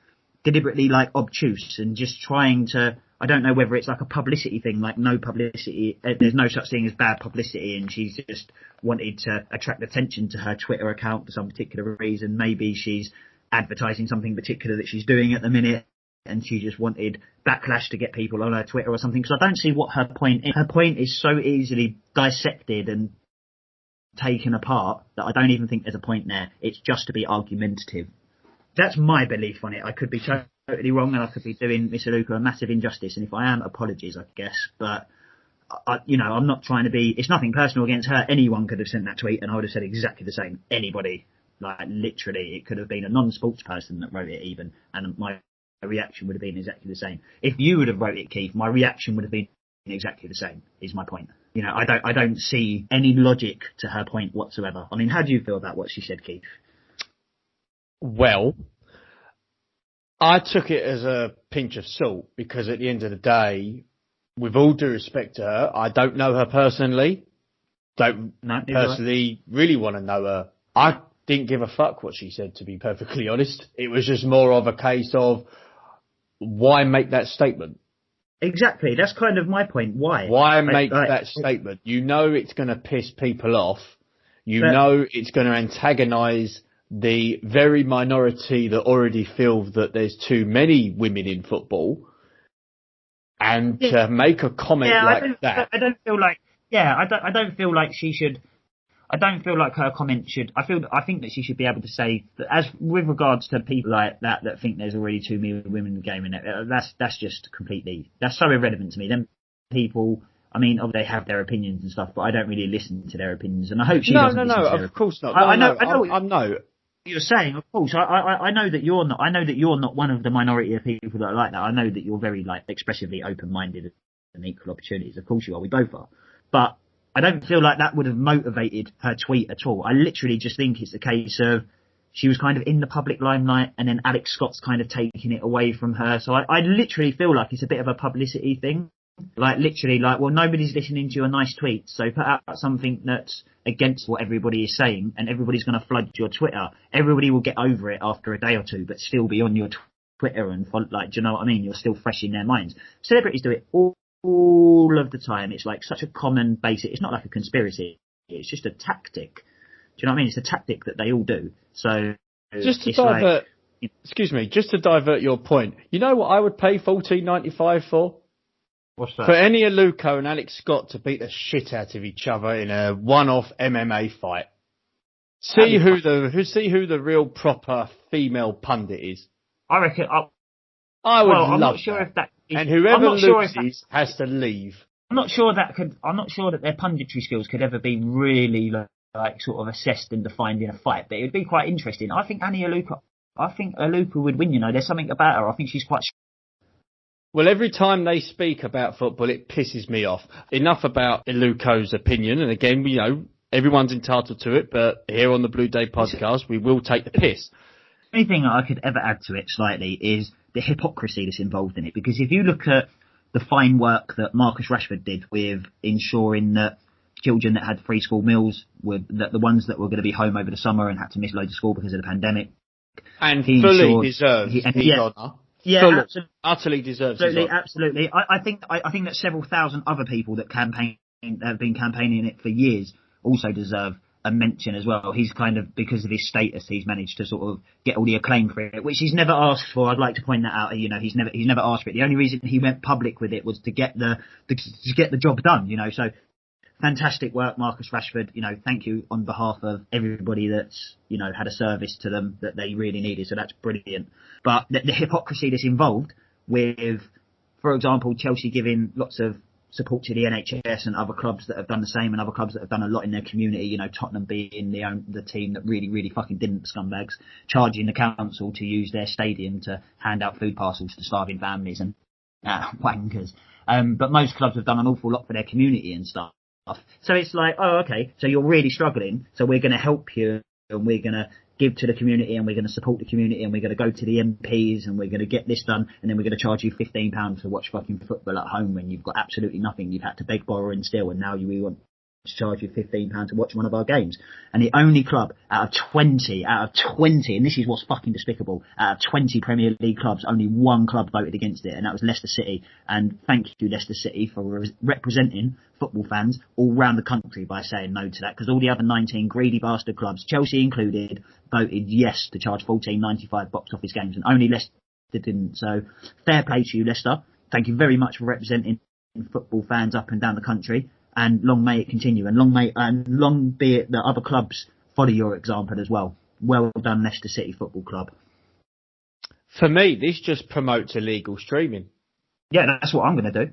deliberately like obtuse and just trying to, I don't know whether it's like a publicity thing, like no publicity, there's no such thing as bad publicity, and she's just wanted to attract attention to her Twitter account for some particular reason. Maybe she's advertising something particular that she's doing at the minute, and she just wanted backlash to get people on her Twitter or something, because I don't see what her point is. Her point is so easily dissected and taken apart that I don't even think there's a point there. It's just to be argumentative. That's my belief on it. I could be totally wrong, and I could be doing Miss Aluka a massive injustice, and if I am, apologies, I guess. But, I'm not trying to be... It's nothing personal against her. Anyone could have sent that tweet, and I would have said exactly the same. Anybody. Like, literally, it could have been a non-sports person that wrote it even, and my reaction would have been exactly the same. If you would have wrote it, Keith, my reaction would have been exactly the same, is my point. I don't see any logic to her point whatsoever. I mean, how do you feel about what she said, Keith? Well, I took it as a pinch of salt because at the end of the day, with all due respect to her, I don't know her personally. Don't personally really want to know her. I didn't give a fuck what she said, to be perfectly honest. It was just more of a case of, why make that statement? Exactly. That's kind of my point. Why? Why make that statement? You know it's going to piss people off. Know it's going to antagonise the very minority that already feel that there's too many women in football, and to make a comment like that. I don't feel like she should. I don't feel like her comment should. I think that she should be able to say that, as with regards to people like that think there's already too many women in the game, and that's just completely, that's so irrelevant to me. Them people, I mean, they have their opinions and stuff, but I don't really listen to their opinions, and I hope she doesn't. No, of course not. I know. You're saying, of course, I know that you're not. I know that you're not one of the minority of people that are like that. I know that you're very expressively open-minded and equal opportunities. Of course you are. We both are. But I don't feel like that would have motivated her tweet at all. I literally just think it's a case of she was kind of in the public limelight, and then Alex Scott's kind of taking it away from her. So I literally feel like it's a bit of a publicity thing. Well, nobody's listening to your nice tweet, so put out something that's against what everybody is saying, and everybody's going to flood your Twitter. Everybody will get over it after a day or two, but still be on your Twitter and do you know what I mean? You're still fresh in their minds. Celebrities do it all of the time. It's like such a common basic. It's not like a conspiracy. It's just a tactic. Do you know what I mean? It's a tactic that they all do. So just to divert, just to divert your point. You know what I would pay $14.95 for? What's that? For Eni Aluko and Alex Scott to beat the shit out of each other in a one-off MMA fight. See who the real proper female pundit is. I reckon. I would love I'm not sure that. If that. And whoever loses has to leave. I'm not sure that their punditry skills could ever be really sort of assessed and defined in a fight. But it would be quite interesting. I think Aluka would win. There's something about her. I think she's quite. Well, every time they speak about football, it pisses me off. Enough about Iluko's opinion, and again, everyone's entitled to it, but here on the Blue Day podcast, we will take the piss. The only thing I could ever add to it slightly is the hypocrisy that's involved in it, because if you look at the fine work that Marcus Rashford did with ensuring that children that had free school meals were the ones that were going to be home over the summer and had to miss loads of school because of the pandemic. And fully deserves his honour. Yeah, utterly deserves. Absolutely. I think that several thousand other people that have been campaigning it for years also deserve a mention as well. He's kind of, because of his status, he's managed to sort of get all the acclaim for it, which he's never asked for. I'd like to point that out. You know, he's never asked for it. The only reason he went public with it was to get the job done. You know, so fantastic work, Marcus Rashford. You know, thank you on behalf of everybody that's, you know, had a service to them that they really needed. So that's brilliant. But the hypocrisy that's involved with, for example, Chelsea giving lots of support to the NHS and other clubs that have done the same, and other clubs that have done a lot in their community, you know, Tottenham being the team that really fucking didn't, scumbags, charging the council to use their stadium to hand out food parcels to starving families and wankers. But most clubs have done an awful lot for their community and stuff. So it's like, oh, okay, so you're really struggling, so we're going to help you, and we're going to give to the community, and we're going to support the community, and we're going to go to the MPs, and we're going to get this done, and then we're going to charge you £15 to watch fucking football at home when you've got absolutely nothing. You've had to beg, borrow and steal, and now we want to charge you £15 to watch one of our games. And the only club out of 20, and this is what's fucking despicable, out of 20 Premier League clubs, only one club voted against it, and that was Leicester City. And thank you, Leicester City, for representing football fans all round the country by saying no to that, because all the other 19 greedy bastard clubs, Chelsea included, voted yes to charge $14.95 box office games, and only Leicester didn't. So fair play to you, Leicester. Thank you very much for representing football fans up and down the country. And long may it continue, and long be it that other clubs follow your example as well. Well done, Leicester City Football Club. For me, this just promotes illegal streaming. Yeah, that's what I'm going to do.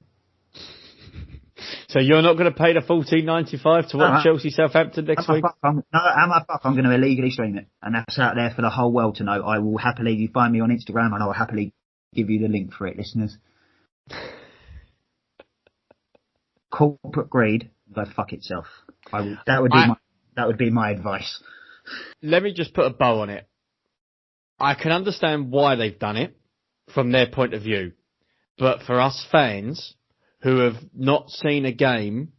So you're not going to pay the $14.95 to watch Chelsea Southampton next week? I'm going to illegally stream it, and that's out there for the whole world to know. I will happily, you find me on Instagram, and I will happily give you the link for it, listeners. Corporate greed, go fuck itself. That would be my advice. Let me just put a bow on it. I can understand why they've done it from their point of view, but for us fans who have not seen a game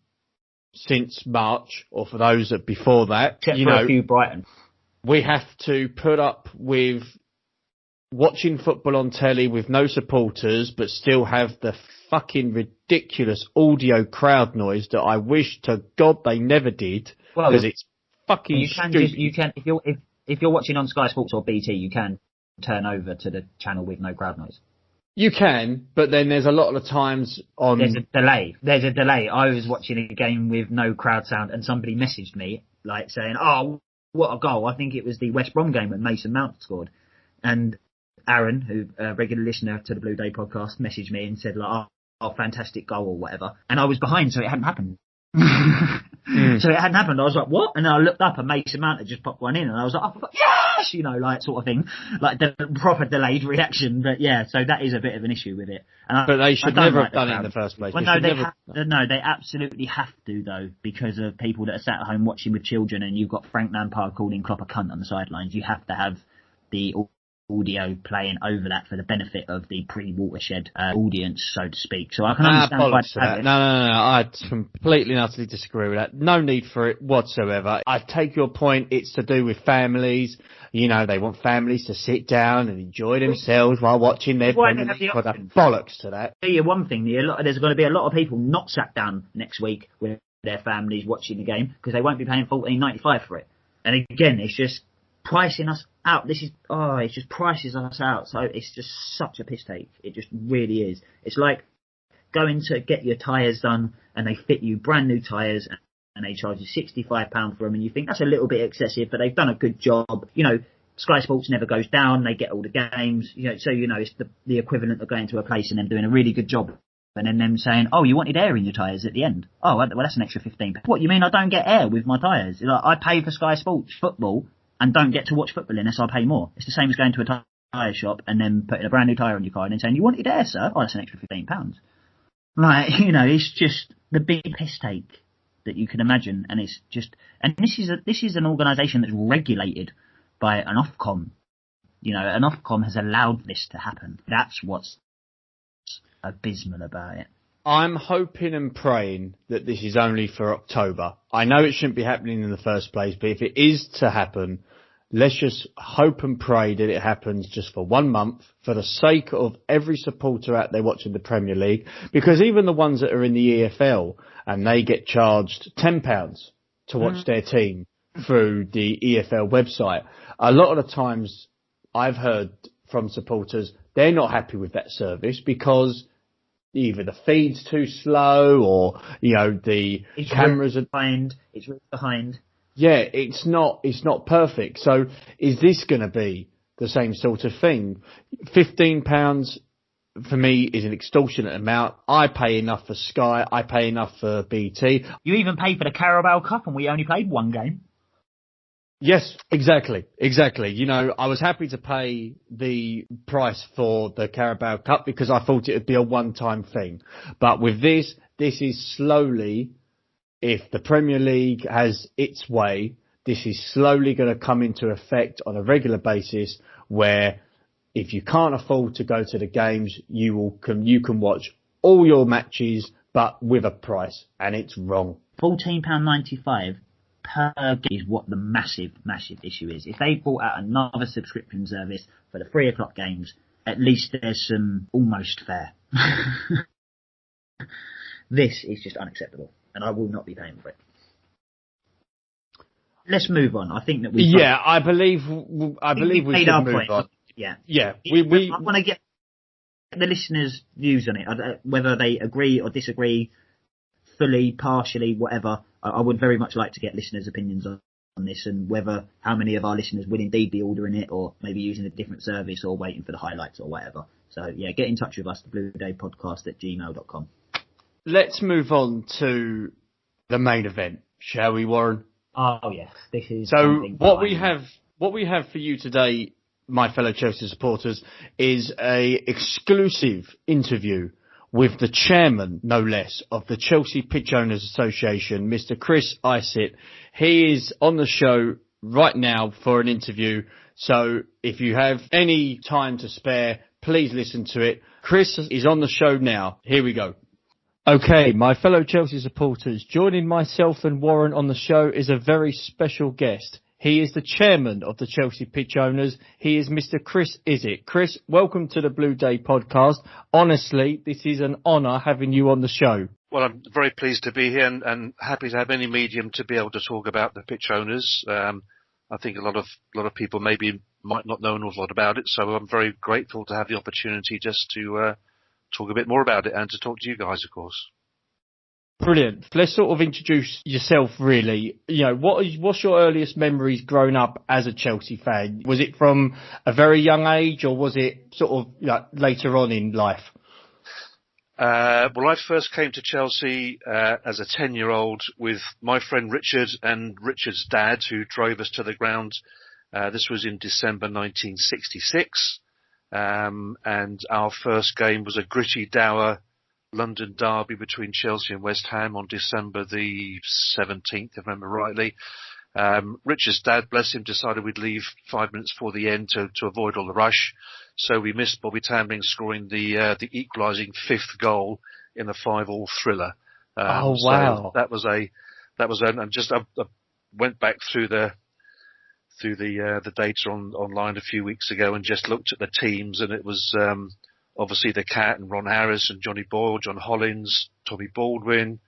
since March, or for those that before that, except for a few Brighton, we have to put up with watching football on telly with no supporters, but still have the fucking ridiculous audio crowd noise that I wish to God they never did, because it's fucking stupid. If you're watching on Sky Sports or BT, you can turn over to the channel with no crowd noise. You can, but then there's a lot of the times on... There's a delay. I was watching a game with no crowd sound, and somebody messaged me, like, saying, oh, what a goal. I think it was the West Brom game when Mason Mount scored. And Aaron, who a regular listener to the Blue Day podcast, messaged me and said, like, oh, fantastic goal or whatever. And I was behind, so it hadn't happened. So it hadn't happened. I was like, what? And then I looked up and Mason Mount had just popped one in, and I was like, oh, yes! You know, like, sort of thing. Like, the proper delayed reaction. But yeah, so that is a bit of an issue with it. But they should never have done it in the first place. Well, they absolutely have to, though, because of people that are sat at home watching with children, and you've got Frank Lampard calling Klopp a cunt on the sidelines. You have to have the audio playing over that for the benefit of the pre-watershed audience, so to speak. So I can understand why they have it. No, I completely and utterly disagree with that. No need for it whatsoever. I take your point. It's to do with families. You know, they want families to sit down and enjoy themselves while watching their Premier League. Bollocks to that. Tell you one thing, there's going to be a lot of people not sat down next week with their families watching the game, because they won't be paying $14.95 for it. And again, it's just pricing us out. It just prices us out. So it's just such a piss take. It just really is. It's like going to get your tyres done, and they fit you brand new tyres, and they charge you £65 for them, and you think that's a little bit excessive, but they've done a good job. You know, Sky Sports never goes down. They get all the games. You know, so you know it's the equivalent of going to a place and them doing a really good job, and then them saying, oh, you wanted air in your tyres at the end. Oh, well, that's an extra £15. What, you mean I don't get air with my tyres? Like, I pay for Sky Sports football and don't get to watch football unless I pay more. It's the same as going to a tyre shop and then putting a brand new tyre on your car and then saying, you wanted air, sir? Oh, that's an extra £15. Like, you know, it's just the big piss take that you can imagine. And it's just, and this is an organisation that's regulated by an Ofcom. You know, an Ofcom has allowed this to happen. That's what's abysmal about it. I'm hoping and praying that this is only for October. I know it shouldn't be happening in the first place, but if it is to happen, let's just hope and pray that it happens just for 1 month, for the sake of every supporter out there watching the Premier League, because even the ones that are in the EFL and they get charged £10 to watch their team through the EFL website, a lot of the times I've heard from supporters, they're not happy with that service because either the feed's too slow or, the cameras are behind. It's behind. Yeah, it's not perfect. So is this going to be the same sort of thing? £15 for me is an extortionate amount. I pay enough for Sky. I pay enough for BT. You even pay for the Carabao Cup and we only played one game. Yes, exactly. I was happy to pay the price for the Carabao Cup because I thought it would be a one-time thing. But with this is slowly, if the Premier League has its way, this is slowly going to come into effect on a regular basis where if you can't afford to go to the games, you can watch all your matches, but with a price, and it's wrong. £14.95 per game is what the massive issue is. If they brought out another subscription service for the 3 o'clock games, at least there's some almost fair. This is just unacceptable, and I will not be paying for it. Let's move on. I think that we. Yeah, I believe we should move on. Yeah. We I want to get the listeners' views on it, whether they agree or disagree, fully, partially, whatever. I would very much like to get listeners' opinions on this, and how many of our listeners will indeed be ordering it, or maybe using a different service, or waiting for the highlights, or whatever. So yeah, get in touch with us, thebluedaypodcast@gmail.com. Let's move on to the main event, shall we, Warren? Oh yes, this is. So what we have for you today, my fellow Chelsea supporters, is a exclusive interview with the chairman, no less, of the Chelsea Pitch Owners Association, Mr. Chris Isitt. He is on the show right now for an interview. So if you have any time to spare, please listen to it. Chris is on the show now. Here we go. Okay, my fellow Chelsea supporters, joining myself and Warren on the show is a very special guest. He is the chairman of the Chelsea Pitch Owners. He is Mr. Chris Isitt. Chris, welcome to the Blue Day podcast. Honestly, this is an honour having you on the show. Well, I'm very pleased to be here and happy to have any medium to be able to talk about the pitch owners. I think a lot of people maybe might not know an awful lot about it, so I'm very grateful to have the opportunity just to talk a bit more about it and to talk to you guys, of course. Brilliant. Let's sort of introduce yourself, really. What's your earliest memories growing up as a Chelsea fan? Was it from a very young age, or was it sort of later on in life? Well, I first came to Chelsea as a 10-year-old with my friend Richard and Richard's dad, who drove us to the ground. This was in December 1966. And our first game was a gritty, dour London derby between Chelsea and West Ham on December the 17th, if I remember rightly. Richard's dad, bless him, decided we'd leave 5 minutes before the end to avoid all the rush. So we missed Bobby Tambling scoring the equalising 5th goal in a 5-5 thriller. Oh wow! So and just I went back through the data online a few weeks ago and just looked at the teams, and it was obviously the Cat and Ron Harris and Johnny Boyle, John Hollins, Tommy Baldwin.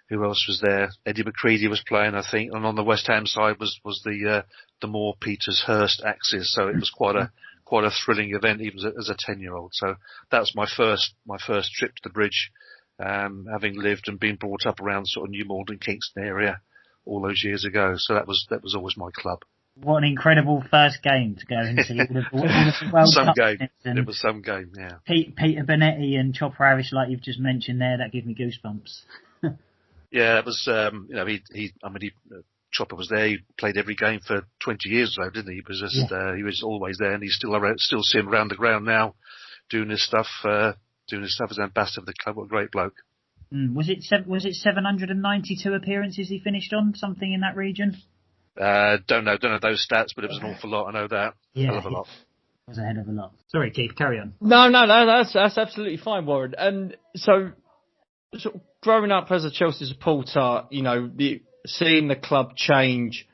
Who else was there? Eddie McCready was playing, I think, and on the West Ham side was the Moore Peters Hurst axis. So it was quite a thrilling event, even as a 10-year-old. So that was my first trip to the bridge, having lived and been brought up around sort of New Malden, Kingston area all those years ago. So that was always my club. What an incredible first game to go and see. All the World some Cup game. It was some game, yeah. Peter Bonetti and Chopper Harris, like you've just mentioned there, that gave me goosebumps. Yeah, it was. Chopper was there. He played every game for 20 years, though, didn't he? He was just, he was always there, and he's still around. Still see him around the ground now, doing his stuff as ambassador of the club. What a great bloke. Was it 792 appearances he finished on, something in that region? Don't know those stats, but it was an awful lot. I know that. Yeah, hell of a lot. It was a hell of a lot. Sorry, Keith, carry on. No, that's absolutely fine, Warren. And so growing up as a Chelsea supporter, seeing the club change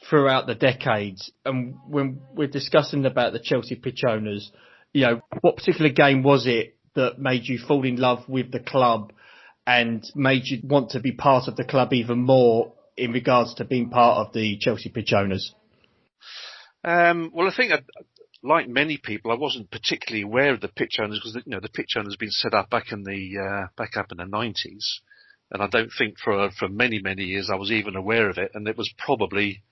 throughout the decades, and when we're discussing about the Chelsea Pitch Owners, what particular game was it that made you fall in love with the club and made you want to be part of the club even more in regards to being part of the Chelsea pitch owners? Well, I think, like many people, I wasn't particularly aware of the pitch owners because the pitch owners had been set up back up in the 90s, and I don't think for many years I was even aware of it. And it was probably,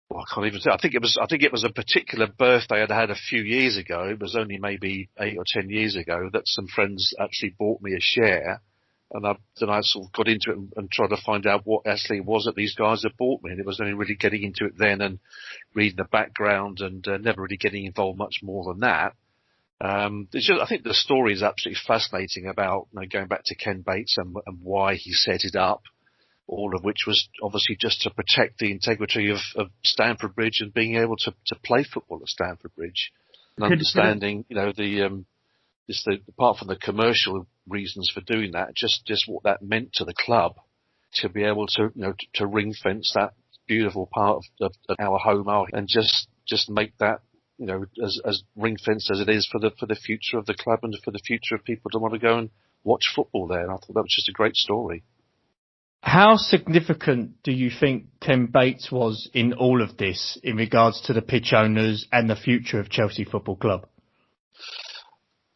well, I can't even say. I think it was a particular birthday I'd had a few years ago. It was only maybe 8 or 10 years ago that some friends actually bought me a share. And then I sort of got into it and tried to find out what actually it was that these guys had bought me. And it was only really getting into it then and reading the background and never really getting involved much more than that. I think the story is absolutely fascinating about going back to Ken Bates and why he set it up, all of which was obviously just to protect the integrity of Stamford Bridge and being able to play football at Stamford Bridge. And understanding, apart from the commercial reasons for doing that, just what that meant to the club to be able to ring fence that beautiful part of our home and just make that as ring fenced as it is for the future of the club and for the future of people to want to go and watch football there. And I thought that was just a great story. How significant do you think Ken Bates was in all of this in regards to the pitch owners and the future of Chelsea Football Club?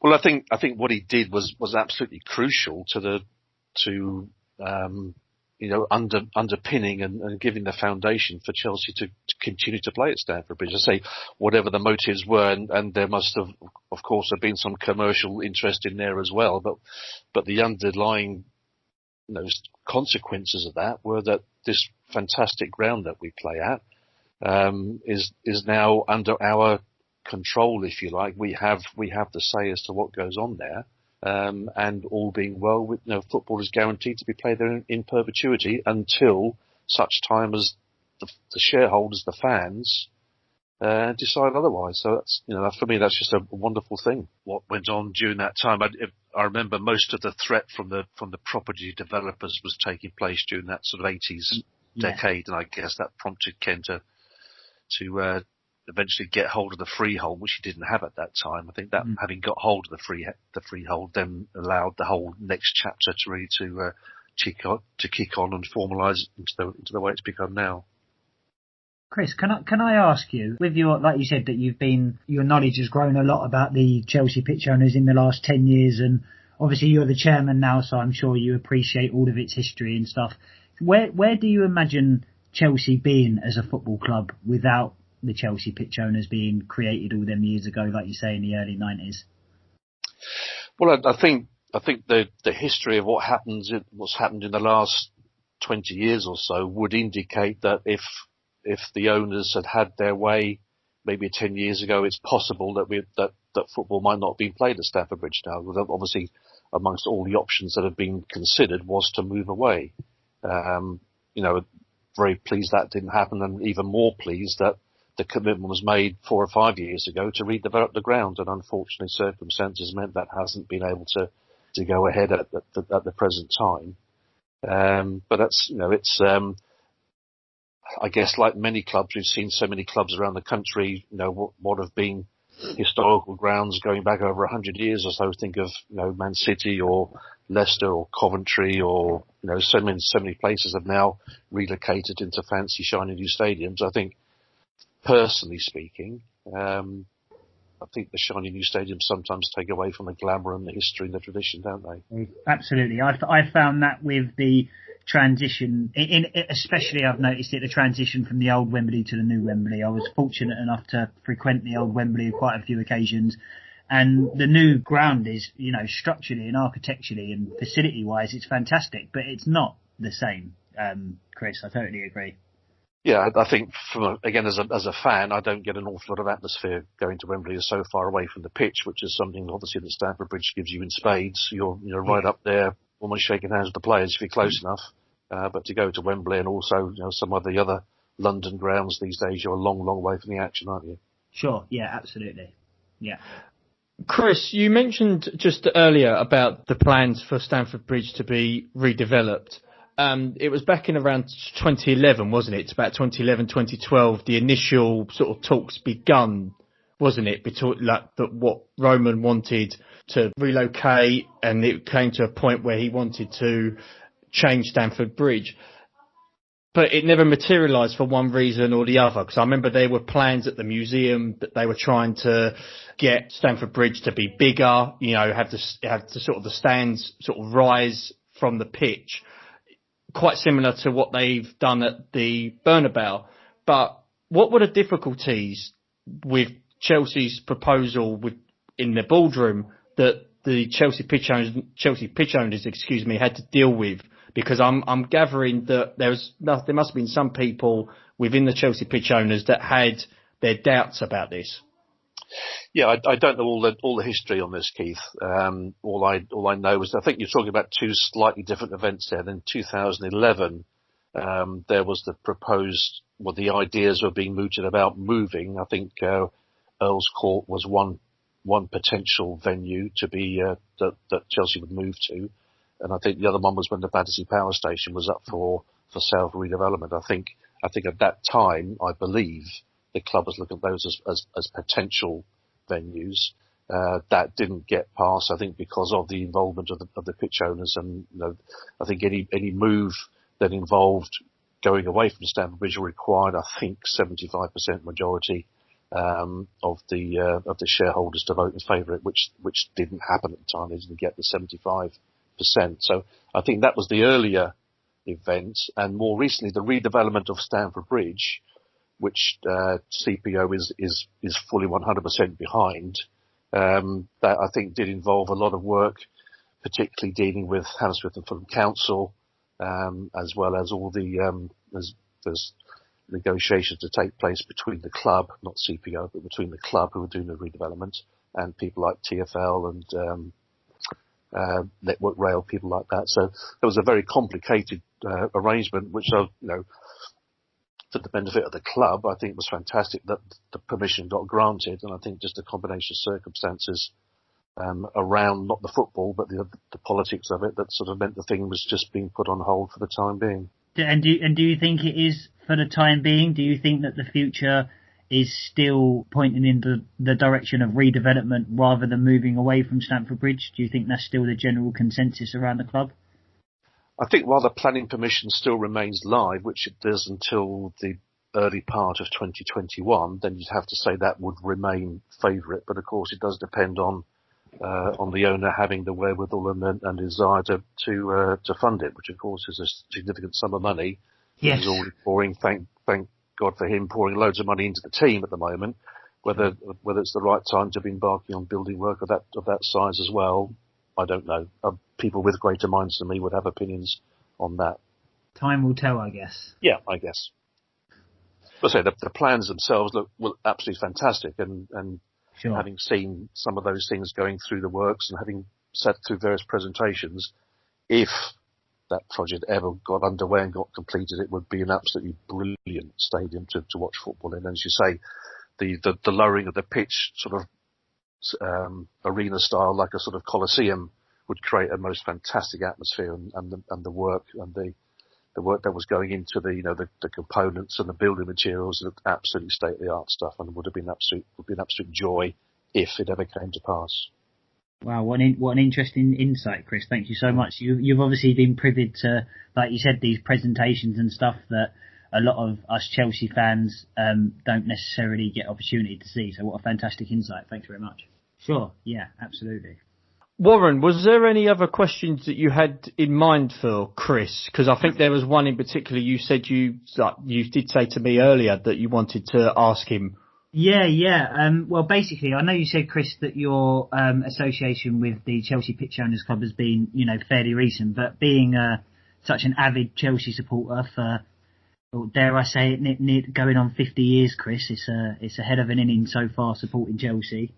Well, I think what he did was absolutely crucial underpinning and giving the foundation for Chelsea to continue to play at Stamford Bridge. I say whatever the motives were, and there must have, of course, have been some commercial interest in there as well. But the underlying consequences of that were that this fantastic ground that we play at is now under our control, if you like. We have the say as to what goes on there, and all being well, football is guaranteed to be played there in perpetuity until such time as the shareholders, the fans, decide otherwise. So that's for me that's just a wonderful thing. What went on during that time, I remember most of the threat from the property developers was taking place during that sort of 80s decade, and I guess that prompted Ken to eventually get hold of the freehold, which he didn't have at that time. I think that having got hold of the freehold then allowed the whole next chapter to really kick on and formalise into the way it's become now. Chris, can I ask you, with your, like you said, that your knowledge has grown a lot about the Chelsea pitch owners in the last 10 years, and obviously you're the chairman now, so I'm sure you appreciate all of its history and stuff. Where do you imagine Chelsea being as a football club without the Chelsea pitch owners being created all them years ago, like you say, in the early 90s? Well, I think the history of what's happened in the last 20 years or so would indicate that if the owners had their way maybe 10 years ago, it's possible that football might not have been played at Stamford Bridge now. Obviously, amongst all the options that have been considered was to move away. Very pleased that didn't happen, and even more pleased that the commitment was made 4 or 5 years ago to redevelop the ground, and unfortunately circumstances meant that hasn't been able to go ahead at the present time. But that's, I guess like many clubs, we've seen so many clubs around the country, what have been historical grounds going back over 100 years or so. Think of, Man City or Leicester or Coventry or, so many places have now relocated into fancy shiny new stadiums. I think, personally speaking, I think the shiny new stadiums sometimes take away from the glamour and the history and the tradition, don't they? Absolutely. I found that with the transition, especially I've noticed it, the transition from the old Wembley to the new Wembley. I was fortunate enough to frequent the old Wembley on quite a few occasions, and the new ground is, structurally and architecturally and facility-wise, it's fantastic, but it's not the same. Chris, I totally agree. Yeah, I think as a fan, I don't get an awful lot of atmosphere going to Wembley. It's so far away from the pitch, which is something obviously that Stamford Bridge gives you in spades. You're right up there, almost shaking hands with the players if you're close enough. But to go to Wembley and also some of the other London grounds these days, you're a long, long way from the action, aren't you? Sure. Yeah, absolutely. Yeah. Chris, you mentioned just earlier about the plans for Stamford Bridge to be redeveloped. It was back in around 2011, wasn't it? It's about 2011, 2012, the initial sort of talks begun wasn't it? Between that what Roman wanted to relocate, and it came to a point where he wanted to change Stamford Bridge. But it never materialised for one reason or the other, because I remember there were plans at the museum that they were trying to get Stamford Bridge to be bigger, have the sort of the stands sort of rise from the pitch, quite similar to what they've done at the Bernabeu. But what were the difficulties with Chelsea's proposal in the boardroom that the Chelsea pitch owners, had to deal with? Because I'm gathering that there must have been some people within the Chelsea pitch owners that had their doubts about this. Yeah, I don't know all the history on this, Keith. All I know is I think you're talking about two slightly different events there. In 2011, there was the ideas were being mooted about moving. I think Earl's Court was one potential venue to be that Chelsea would move to. And I think the other one was when the Battersea Power Station was up for sale for redevelopment. I think at that time, I believe the club was looking at those as potential venues. That didn't get passed, I think, because of the involvement of the pitch owners. And I think any move that involved going away from Stamford Bridge required, I think, 75% majority of the shareholders to vote in favour of it, which didn't happen at the time. They didn't get the 75%. So I think that was the earlier event, and more recently the redevelopment of Stamford Bridge, which CPO is fully 100% behind. That I think did involve a lot of work, particularly dealing with Hammersmith and Fulham Council, as well as all the there's negotiations to take place between the club, not CPO, but between the club who were doing the redevelopment and people like TfL and Network Rail, people like that. So there was a very complicated arrangement, which, for the benefit of the club, I think was fantastic that the permission got granted. And I think just a combination of circumstances around not the football, but the politics of it that sort of meant the thing was just being put on hold for the time being. And do you think it is for the time being? Do you think that the future is still pointing in the direction of redevelopment rather than moving away from Stamford Bridge? Do you think that's still the general consensus around the club? I think while the planning permission still remains live, which it does until the early part of 2021, then you'd have to say that would remain favourite. But of course, it does depend on the owner having the wherewithal and desire to fund it, which of course is a significant sum of money. Yes. He's already pouring, thank God for him, pouring loads of money into the team at the moment. Whether it's the right time to be embarking on building work of that size as well, I don't know. People with greater minds than me would have opinions on that. Time will tell, I guess. Yeah, I guess. But say the plans themselves look absolutely fantastic, and sure. Having seen some of those things going through the works and having sat through various presentations, if that project ever got underway and got completed, it would be an absolutely brilliant stadium to watch football in. And as you say, the lowering of the pitch, sort of arena style, like a sort of coliseum, would create a most fantastic atmosphere, and the work that was going into the components and the building materials, and absolutely state of the art stuff, and would be an absolute joy if it ever came to pass. Wow, what an interesting insight, Chris. Thank you so much. You've obviously been privy to, like you said, these presentations and stuff that a lot of us Chelsea fans don't necessarily get opportunity to see. So what a fantastic insight. Thanks very much. Sure, yeah, absolutely. Warren, was there any other questions that you had in mind for Chris? Because I think there was one in particular you said you did say to me earlier that you wanted to ask him. Yeah. Well, basically, I know you said, Chris, that your association with the Chelsea Pitch Owners Club has been, fairly recent. But being such an avid Chelsea supporter for, dare I say it, going on 50 years, Chris, it's a head of an inning so far supporting Chelsea.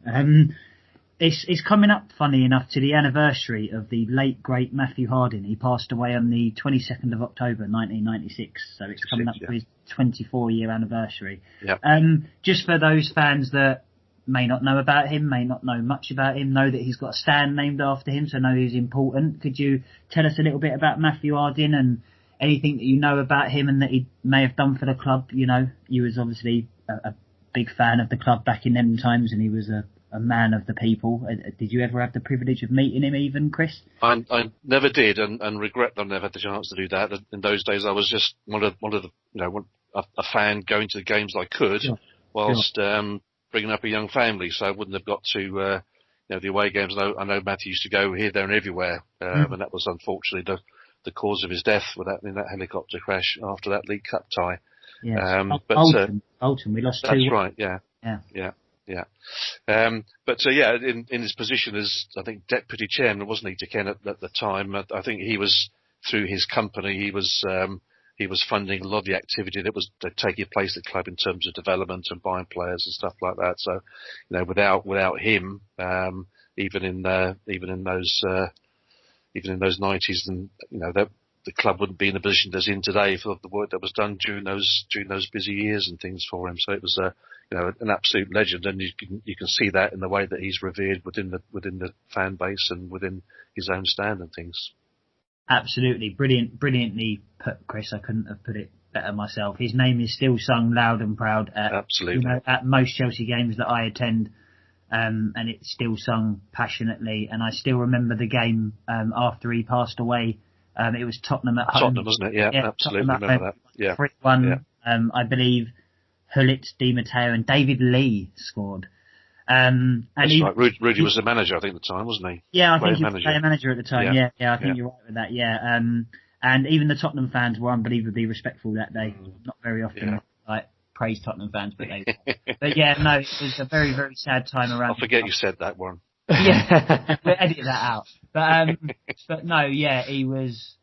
It's coming up, funny enough, to the anniversary of the late, great Matthew Harding. He passed away on the 22nd of October, 1996. So it's coming up to his 24-year anniversary. Yep. Just for those fans that may not know about him, may not know much about him, know that he's got a stand named after him, so know he's important. Could you tell us a little bit about Matthew Harding and anything that you know about him and that he may have done for the club? You was obviously a big fan of the club back in them times, and he was a man of the people. Did you ever have the privilege of meeting him even, Chris? I never did, and regret that I never had the chance to do that. In those days, I was just one of the a fan going to the games I could, whilst bringing up a young family. So I wouldn't have got to the away games. I know Matthew used to go here, there, and everywhere, and that was unfortunately the cause of his death in that helicopter crash after that League Cup tie. Yes. Bolton, we lost 2-1. That's right. Yeah. In his position as, I think, deputy chairman, wasn't he, to Ken at the time? I think he was, through his company, he was funding a lot of the activity that was taking place at the club in terms of development and buying players and stuff like that. So, without him, even in those 90s, and the club wouldn't be in the position that's in today for the work that was done during those busy years and things for him. So it was an absolute legend, and you can see that in the way that he's revered within the fan base and within his own stand and things. Absolutely brilliantly put, Chris. I couldn't have put it better myself. His name is still sung loud and proud at most Chelsea games that I attend, and it's still sung passionately. And I still remember the game after he passed away. It was Tottenham at home. Tottenham, wasn't it? Yeah, absolutely remember that. Yeah. 3-1. I believe Hullet, Di Matteo and David Lee scored. That's right. Rudy was the manager, I think, at the time, wasn't he? Yeah, I think he was player manager at the time. Yeah, I think you're right with that. Yeah. And even the Tottenham fans were unbelievably respectful that day. Not very often praise Tottenham fans, but they were. But yeah, no, it was a very, very sad time around. I forget you said that, Warren. Yeah, we'll edit that out. But no, yeah, he was.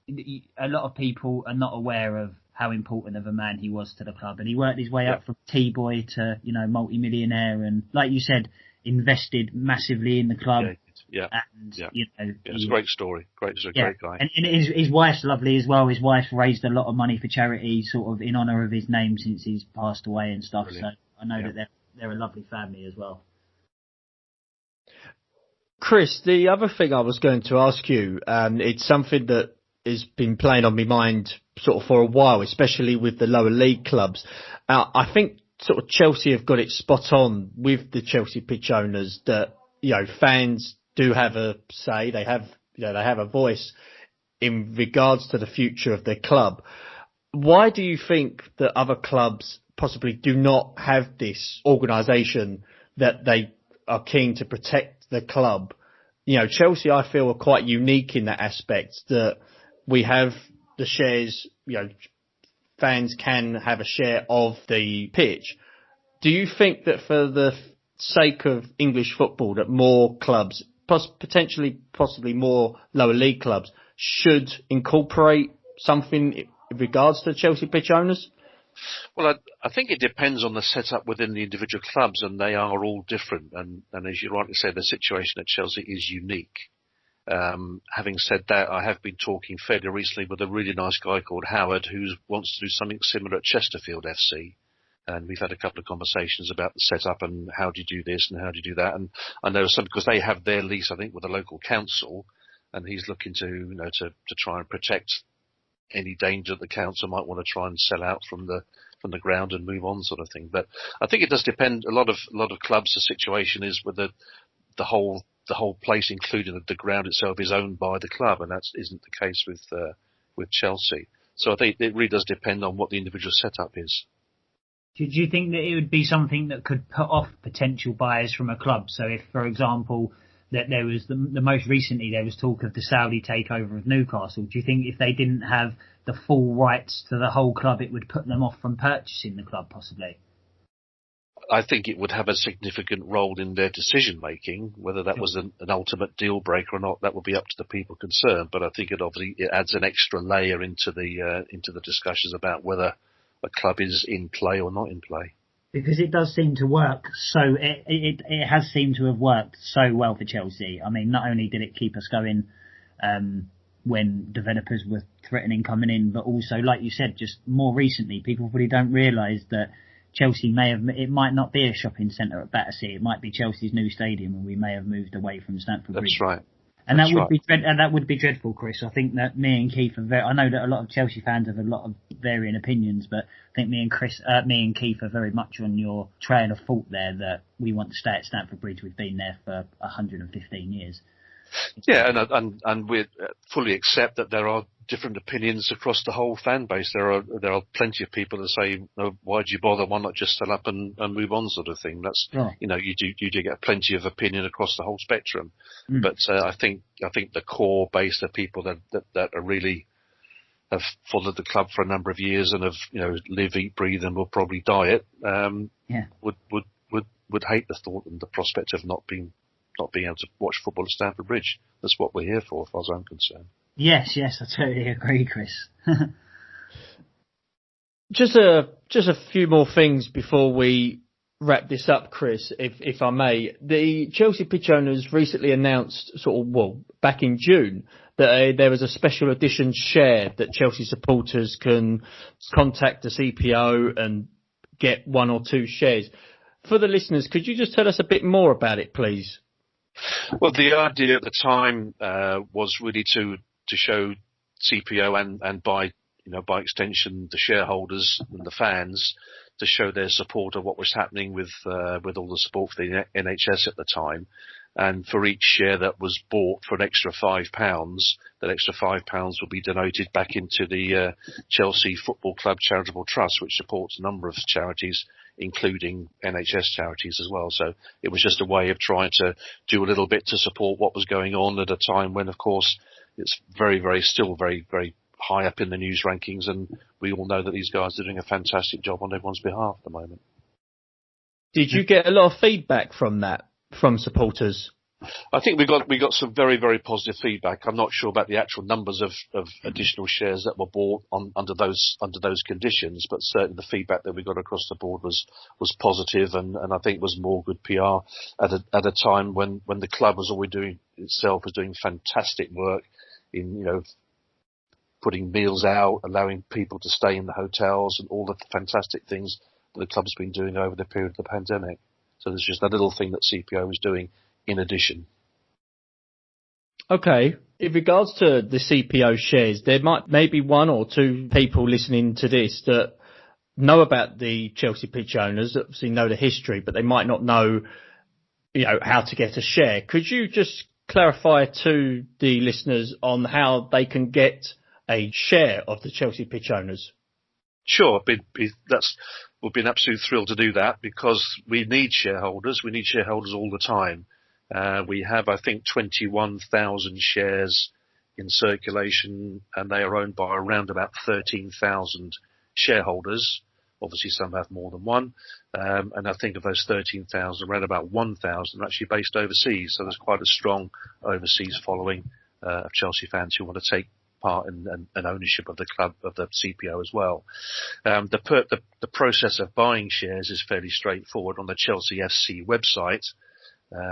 A lot of people are not aware of how important of a man he was to the club, and he worked his way up from T-boy to multi-millionaire, and like you said, invested massively in the club. It's a great story. Great guy. And his wife's lovely as well. His wife raised a lot of money for charity, sort of in honour of his name since he's passed away and stuff. Brilliant. So I know that they're a lovely family as well. Chris, the other thing I was going to ask you, it's something that has been playing on my mind sort of for a while, especially with the lower league clubs. I think sort of Chelsea have got it spot on with the Chelsea pitch owners that, fans do have a say. They have a voice in regards to the future of their club. Why do you think that other clubs possibly do not have this organisation that they are keen to protect the club? Chelsea, I feel, are quite unique in that aspect, that we have the shares, fans can have a share of the pitch. Do you think that for the sake of English football, that more clubs, possibly more lower league clubs, should incorporate something in regards to Chelsea pitch owners? Well, I think it depends on the setup within the individual clubs, and they are all different. And as you rightly say, the situation at Chelsea is unique. Having said that, I have been talking fairly recently with a really nice guy called Howard who wants to do something similar at Chesterfield FC. And we've had a couple of conversations about the setup and how do you do this and how do you do that. And I know some, because they have their lease, I think, with the local council, and he's looking to try and protect any danger that the council might want to try and sell out from the ground and move on, sort of thing. But I think it does depend. A lot of clubs, the situation is with the whole place, including the ground itself, is owned by the club, and that isn't the case with Chelsea. So I think it really does depend on what the individual setup is. Do you think that it would be something that could put off potential buyers from a club? So if, for example, that there was the most recently there was talk of the Saudi takeover of Newcastle, do you think if they didn't have the full rights to the whole club, it would put them off from purchasing the club possibly? I think it would have a significant role in their decision making. Whether that was an ultimate deal breaker or not, that would be up to the people concerned. But I think it adds an extra layer into the discussions about whether a club is in play or not in play. Because it does seem to work, so it has seemed to have worked so well for Chelsea. I mean, not only did it keep us going when developers were threatening coming in, but also, like you said, just more recently, people probably don't realise that Chelsea it might not be a shopping centre at Battersea. It might be Chelsea's new stadium, and we may have moved away from Stamford Bridge. That's right. And that would be that would be dreadful, Chris. I think that me and Keith are I know that a lot of Chelsea fans have a lot of varying opinions, but I think me and Keith are very much on your train of thought there that we want to stay at Stamford Bridge. We've been there for 115 years. Yeah, and we fully accept that there are different opinions across the whole fan base. There are plenty of people that say, "No, why do you bother? Why not just sell up and move on?" sort of thing. That's you do get plenty of opinion across the whole spectrum. But I think the core base of people that are really have followed the club for a number of years and have live, eat, breathe, and will probably die it. Would hate the thought and the prospect of not being able to watch football at Stamford Bridge. That's what we're here for, as far as I'm concerned. Yes, I totally agree, Chris. Just a few more things before we wrap this up, Chris, if I may. The Chelsea pitch owners recently announced, back in June, that there was a special edition share that Chelsea supporters can contact the CPO and get 1 or 2 shares. For the listeners, could you just tell us a bit more about it, please? Well, the idea at the time was really to show CPO and by extension the shareholders and the fans to show their support of what was happening with all the support for the NHS at the time. And for each share that was bought for an extra £5, that extra £5 will be donated back into the Chelsea Football Club Charitable Trust, which supports a number of charities, including NHS charities as well. So it was just a way of trying to do a little bit to support what was going on at a time when, of course, it's still very, very high up in the news rankings, and we all know that these guys are doing a fantastic job on everyone's behalf at the moment. Did you get a lot of feedback from supporters? I think we got some very, very positive feedback. I'm not sure about the actual numbers of additional shares that were bought under those conditions, but certainly the feedback that we got across the board was positive, and I think was more good PR at a time when the club was doing fantastic work in putting meals out, allowing people to stay in the hotels, and all the fantastic things that the club's been doing over the period of the pandemic. So there's just that little thing that CPO was doing in addition. Okay. In regards to the CPO shares, there might be 1 or 2 people listening to this that know about the Chelsea pitch owners, obviously know the history, but they might not know, how to get a share. Could you just clarify to the listeners on how they can get a share of the Chelsea pitch owners? Sure, we'd be an absolute thrill to do that, because we need shareholders. We need shareholders all the time. We have, I think, 21,000 shares in circulation, and they are owned by around about 13,000 shareholders. Obviously, some have more than one. And I think of those 13,000, around about 1,000 are actually based overseas. So there's quite a strong overseas following of Chelsea fans who want to take part in ownership of the club, of the CPO as well. The process of buying shares is fairly straightforward. On the Chelsea SC website,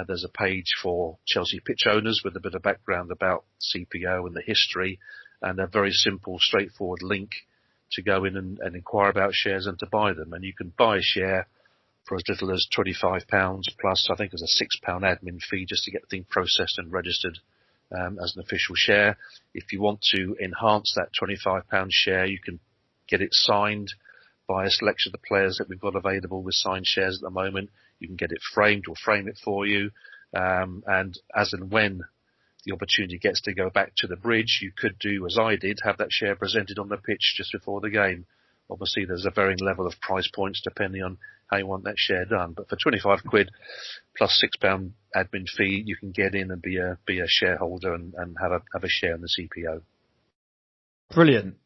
there's a page for Chelsea pitch owners with a bit of background about CPO and the history, and a very simple, straightforward link to go in and inquire about shares and to buy them. And you can buy a share for as little as £25 plus, I think there's a £6 admin fee just to get the thing processed and registered as an official share. If you want to enhance that £25 share, you can get it signed by a selection of the players that we've got available with signed shares at the moment. You can get it framed or frame it for you. And as and when the opportunity gets to go back to the bridge, you could do as I did, have that share presented on the pitch just before the game. Obviously, there's a varying level of price points depending on how you want that share done. But for £25 plus £6 admin fee, you can get in and be a shareholder and have a share in the CPO. Brilliant.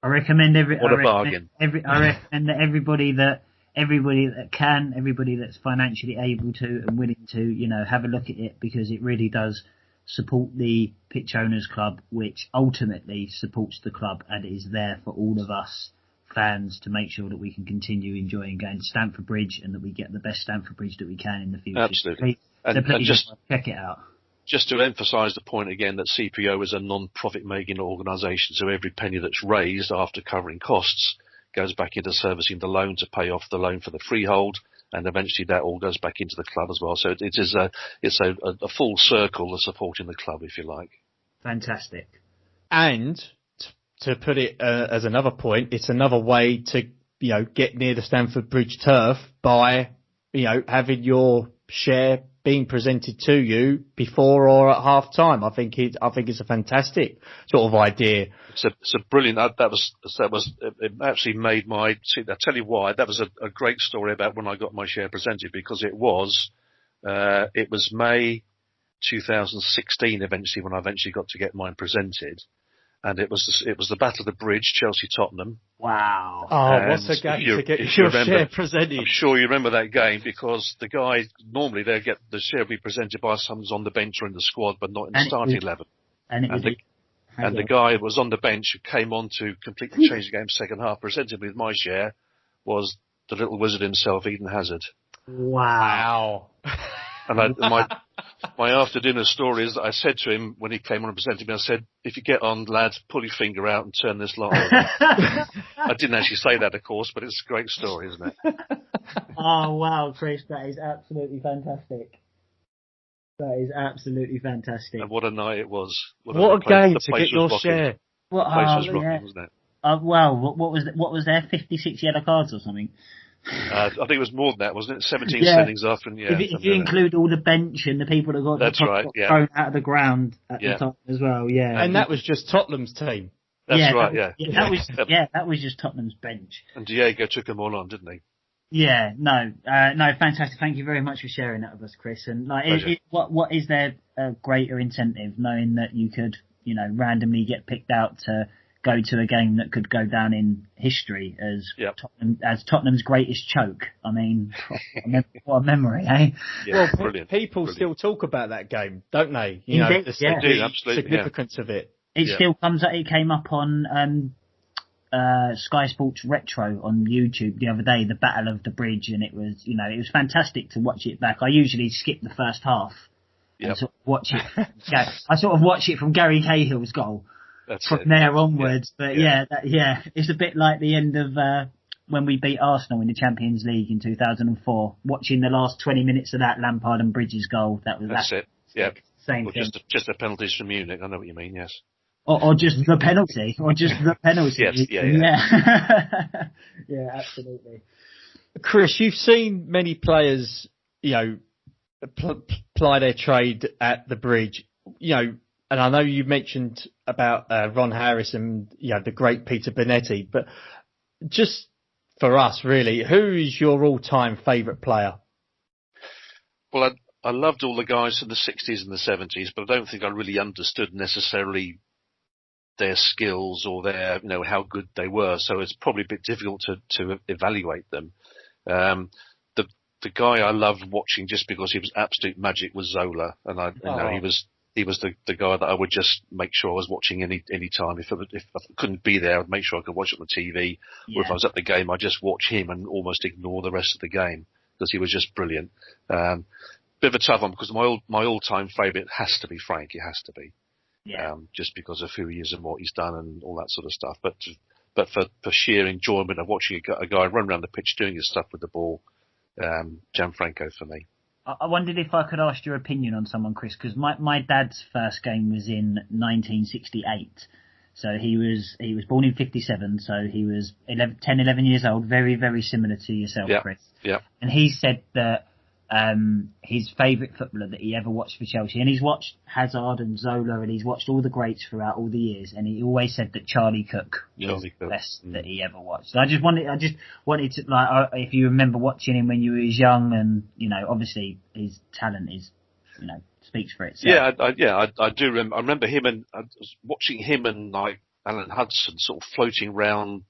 I recommend what a bargain. I recommend that everybody that can, everybody that's financially able to and willing to, have a look at it, because it really does support the Pitch Owners Club, which ultimately supports the club and is there for all of us fans to make sure that we can continue enjoying going to Stamford Bridge and that we get the best Stamford Bridge that we can in the future. Absolutely. Please just check it out. Just to emphasise the point again that CPO is a non-profit making organisation, so every penny that's raised after covering costs goes back into servicing the loan to pay off the loan for the freehold, and eventually that all goes back into the club as well. So it's a full circle of supporting the club, if you like. Fantastic. And to put it as another point, it's another way to get near the Stamford Bridge turf by having your share being presented to you before or at half time. I think it's a fantastic sort of idea. It's a brilliant. It actually made my. See, I'll tell you why. That was a great story about when I got my share presented, because it was May 2016 eventually when I eventually got to get mine presented, and it was the Battle of the Bridge, Chelsea-Tottenham. Wow! Oh, what's a game to get your share presented? I'm sure you remember that game, because the guy normally they get the share be presented by someone who's on the bench or in the squad, but not in the starting 11. And the guy who was on the bench who came on to completely change the game second half, presented with my share, was the little wizard himself, Eden Hazard. Wow! And my after dinner story is that I said to him when he came on and presented me, I said, "If you get on, lad, pull your finger out and turn this lot over." I didn't actually say that, of course, but it's a great story, isn't it? Oh wow, Chris, that is absolutely fantastic. That is absolutely fantastic. And what a night it was! What a game to get your share. The place was rocking, wasn't it? Wow, what was there? 56 yellow cards or something? I think it was more than that, wasn't it? 17 sendings after. And, if you include all the bench and the people that got thrown out of the ground at the time as well, And that was just Tottenham's team. That's right. That was just Tottenham's bench. And Diego took them all on, didn't he? Yeah, no, fantastic. Thank you very much for sharing that with us, Chris. And what is there a greater incentive knowing that you could, randomly get picked out to go to a game that could go down in history as Tottenham's greatest choke? I mean, what a memory, eh? Yeah, well, people still talk about that game, don't they? They do, absolutely. Significance of it. It still comes up. It came up on Sky Sports Retro on YouTube the other day, the Battle of the Bridge, and it was fantastic to watch it back. I usually skip the first half and sort of watch it. I sort of watch it from Gary Cahill's goal. From there onwards, but it's a bit like the end of when we beat Arsenal in the Champions League in 2004. Watching the last 20 minutes of that Lampard and Bridges goal, that's it. Yeah, same thing. Just the penalties from Munich. I know what you mean. Yes. Or just the penalty, Yes, yeah, absolutely. Chris, you've seen many players, ply their trade at the Bridge, and I know you mentioned about Ron Harris and the great Peter Bonetti, but just for us, really, who is your all-time favourite player? Well, I loved all the guys in the 60s and the 70s, but I don't think I really understood necessarily their skills or their, how good they were. So it's probably a bit difficult to evaluate them. The guy I loved watching just because he was absolute magic was Zola, and he was the guy that I would just make sure I was watching any time. If I couldn't be there, I'd make sure I could watch it on the TV. Or if I was at the game, I'd just watch him and almost ignore the rest of the game because he was just brilliant. Bit of a tough one because my all-time favourite has to be Frank. It has to be. Just because of who he is and what he's done and all that sort of stuff. But for sheer enjoyment of watching a guy run around the pitch doing his stuff with the ball, Gianfranco for me. I wondered if I could ask your opinion on someone, Chris, because my dad's first game was in 1968. So he was born in 57, so he was 11 years old, very, very similar to yourself, Chris. Yeah. And he said that his favourite footballer that he ever watched for Chelsea, and he's watched Hazard and Zola, and he's watched all the greats throughout all the years, and he always said that Charlie Cook was the best that he ever watched. So I just wanted to, if you remember watching him when you were young, and obviously his talent is, speaks for itself. I do remember. I remember him and watching him and like Alan Hudson sort of floating around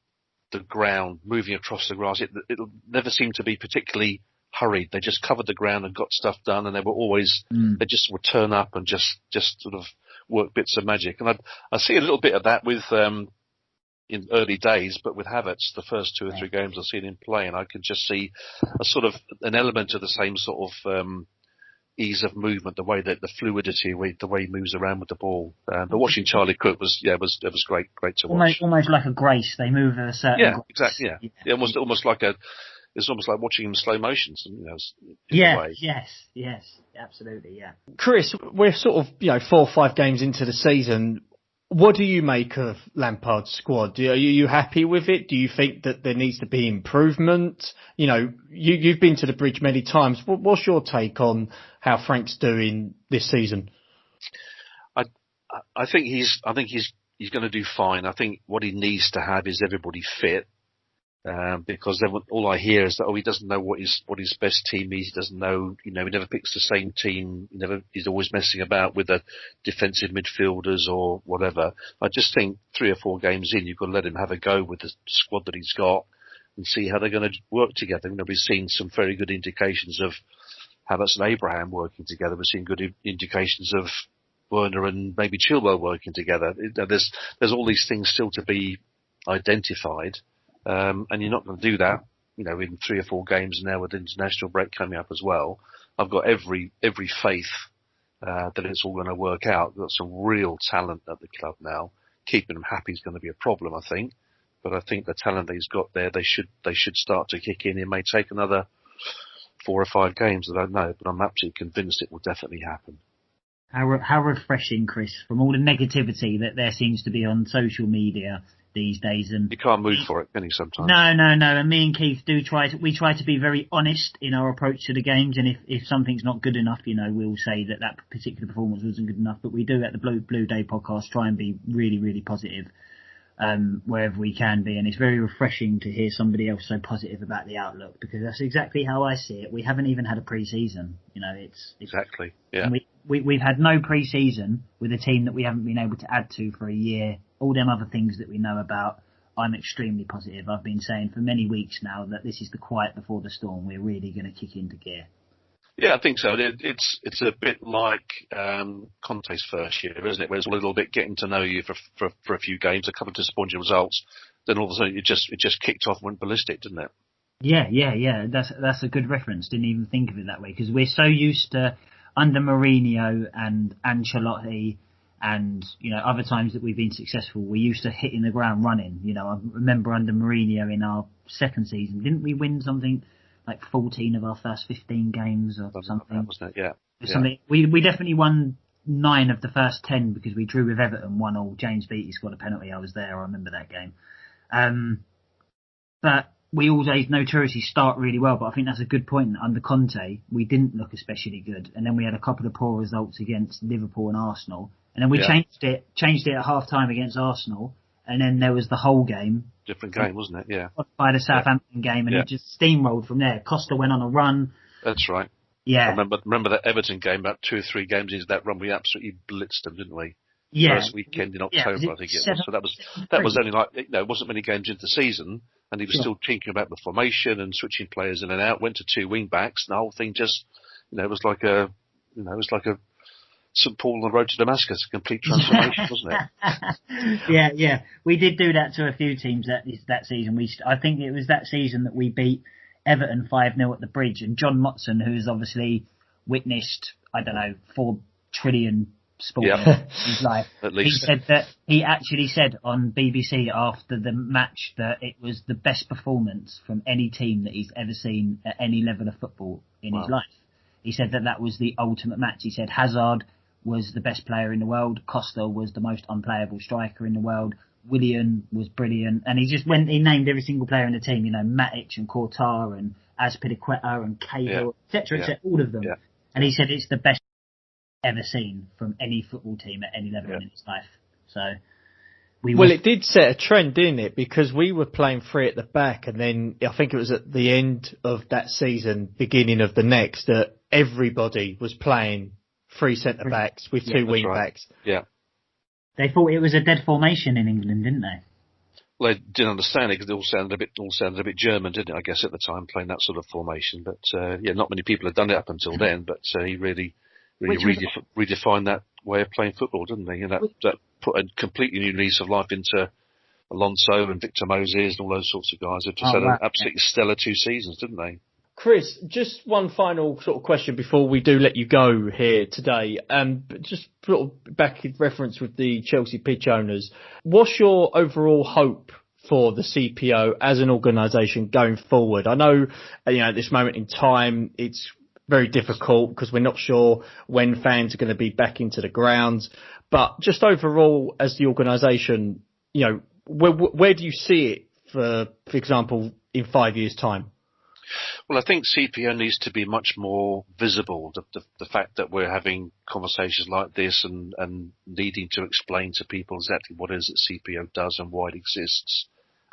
the ground, moving across the grass. It never seemed to be particularly hurried. They just covered the ground and got stuff done, and they were always they just would turn up and just sort of work bits of magic. And I see a little bit of that with in early days, but with Havertz, the first 2 or 3 games I've seen him play, and I could just see a sort of an element of the same sort of ease of movement, the way that the fluidity, the way he moves around with the ball. But watching Charlie Cook was great to watch. Almost like a grace. They move at a certain grace. Exactly. Yeah, almost like a. it's almost like watching him in slow motion. In a way. Yes, absolutely, yeah. Chris, we're sort of 4 or 5 games into the season. What do you make of Lampard's squad? Are you happy with it? Do you think that there needs to be improvement? You've been to the Bridge many times. What's your take on how Frank's doing this season? I think he's going to do fine. I think what he needs to have is everybody fit. Because all I hear is that he doesn't know what his best team is. He doesn't know, he never picks the same team. He's always messing about with the defensive midfielders or whatever. I just think 3 or 4 games in, you've got to let him have a go with the squad that he's got and see how they're going to work together. We've seen some very good indications of Havertz and Abraham working together. We've seen good indications of Werner and maybe Chilwell working together. There's all these things still to be identified. And you're not going to do that, in 3 or 4 games now with the international break coming up as well. I've got every faith that it's all going to work out. We've got some real talent at the club now. Keeping them happy is going to be a problem, I think. But I think the talent that he's got there, they should start to kick in. It may take another 4 or 5 games, I don't know, but I'm absolutely convinced it will definitely happen. How refreshing, Chris, from all the negativity that there seems to be on social media these days, and you can't move for it, can you? Sometimes. No. And me and Keith try to be very honest in our approach to the games. And if something's not good enough, we'll say that particular performance wasn't good enough. But we do at the Blue Day podcast try and be really, really positive wherever we can be. And it's very refreshing to hear somebody else so positive about the outlook, because that's exactly how I see it. We haven't even had a pre-season. It's exactly, yeah. And we've had no pre-season with a team that we haven't been able to add to for a year. All them other things that we know about, I'm extremely positive. I've been saying for many weeks now that this is the quiet before the storm. We're really going to kick into gear. Yeah, I think so. It's a bit like Conte's first year, isn't it? Where it's a little bit getting to know you for a few games, a couple of disappointing results, then all of a sudden it just kicked off and went ballistic, didn't it? Yeah. That's a good reference. Didn't even think of it that way, because we're so used to under Mourinho and Ancelotti. And, other times that we've been successful, we used to hitting the ground running. I remember under Mourinho in our second season, didn't we win something like 14 of our first 15 games or something? That, wasn't it? Yeah. Something. We definitely won 9 of the first 10 because we drew with Everton 1-1. James Beattie scored a penalty. I was there. I remember that game. But we always notoriously start really well, but I think that's a good point. Under Conte, we didn't look especially good. And then we had a couple of poor results against Liverpool and Arsenal. And then we changed it at half time against Arsenal, and then there was the whole game. Different game, wasn't it? Yeah. By the Southampton game, and it just steamrolled from there. Costa went on a run. That's right. Yeah. I remember that Everton game, about 2 or 3 games into that run, we absolutely blitzed them, didn't we? Yeah. First weekend in October, I think it was. So that was only it wasn't many games into the season, and he was still tinkering about the formation and switching players in and out. Went to 2 wing backs, and the whole thing just, it was like a St. Paul on the road to Damascus, a complete transformation, wasn't it? Yeah. We did do that to a few teams that season. I think it was that season that we beat Everton 5-0 at the Bridge, and John Motson, who's obviously witnessed, 4 trillion sports in his life. At least. He actually said on BBC after the match that it was the best performance from any team that he's ever seen at any level of football in his life. He said that was the ultimate match. He said Hazard was the best player in the world. Costa was the most unplayable striker in the world. Willian was brilliant. And he named every single player in the team, Matic and Courtois and Azpilicueta and Cahill, etc., all of them. Yeah. And he said it's the best ever seen from any football team at any level in his life. So it did set a trend, didn't it? Because we were playing 3 at the back, and then I think it was at the end of that season, beginning of the next, that everybody was playing 3 centre backs with 2 wing backs. Yeah. They thought it was a dead formation in England, didn't they? Well, they didn't understand it because it all sounded a bit German, didn't it? I guess at the time, playing that sort of formation. But not many people had done it up until then. But he really redefined that way of playing football, didn't he? And that put a completely new lease of life into Alonso and Victor Moses and all those sorts of guys. They've just had an absolutely stellar 2 seasons, didn't they? Chris, just one final sort of question before we do let you go here today. Just sort of back in reference with the Chelsea pitch owners, what's your overall hope for the CPO as an organisation going forward? I know, at this moment in time, it's very difficult because we're not sure when fans are going to be back into the grounds. But just overall, as the organisation, where do you see it, for example, in 5 years' time? Well, I think CPO needs to be much more visible. The fact that we're having conversations like this and needing to explain to people exactly what it is that CPO does and why it exists,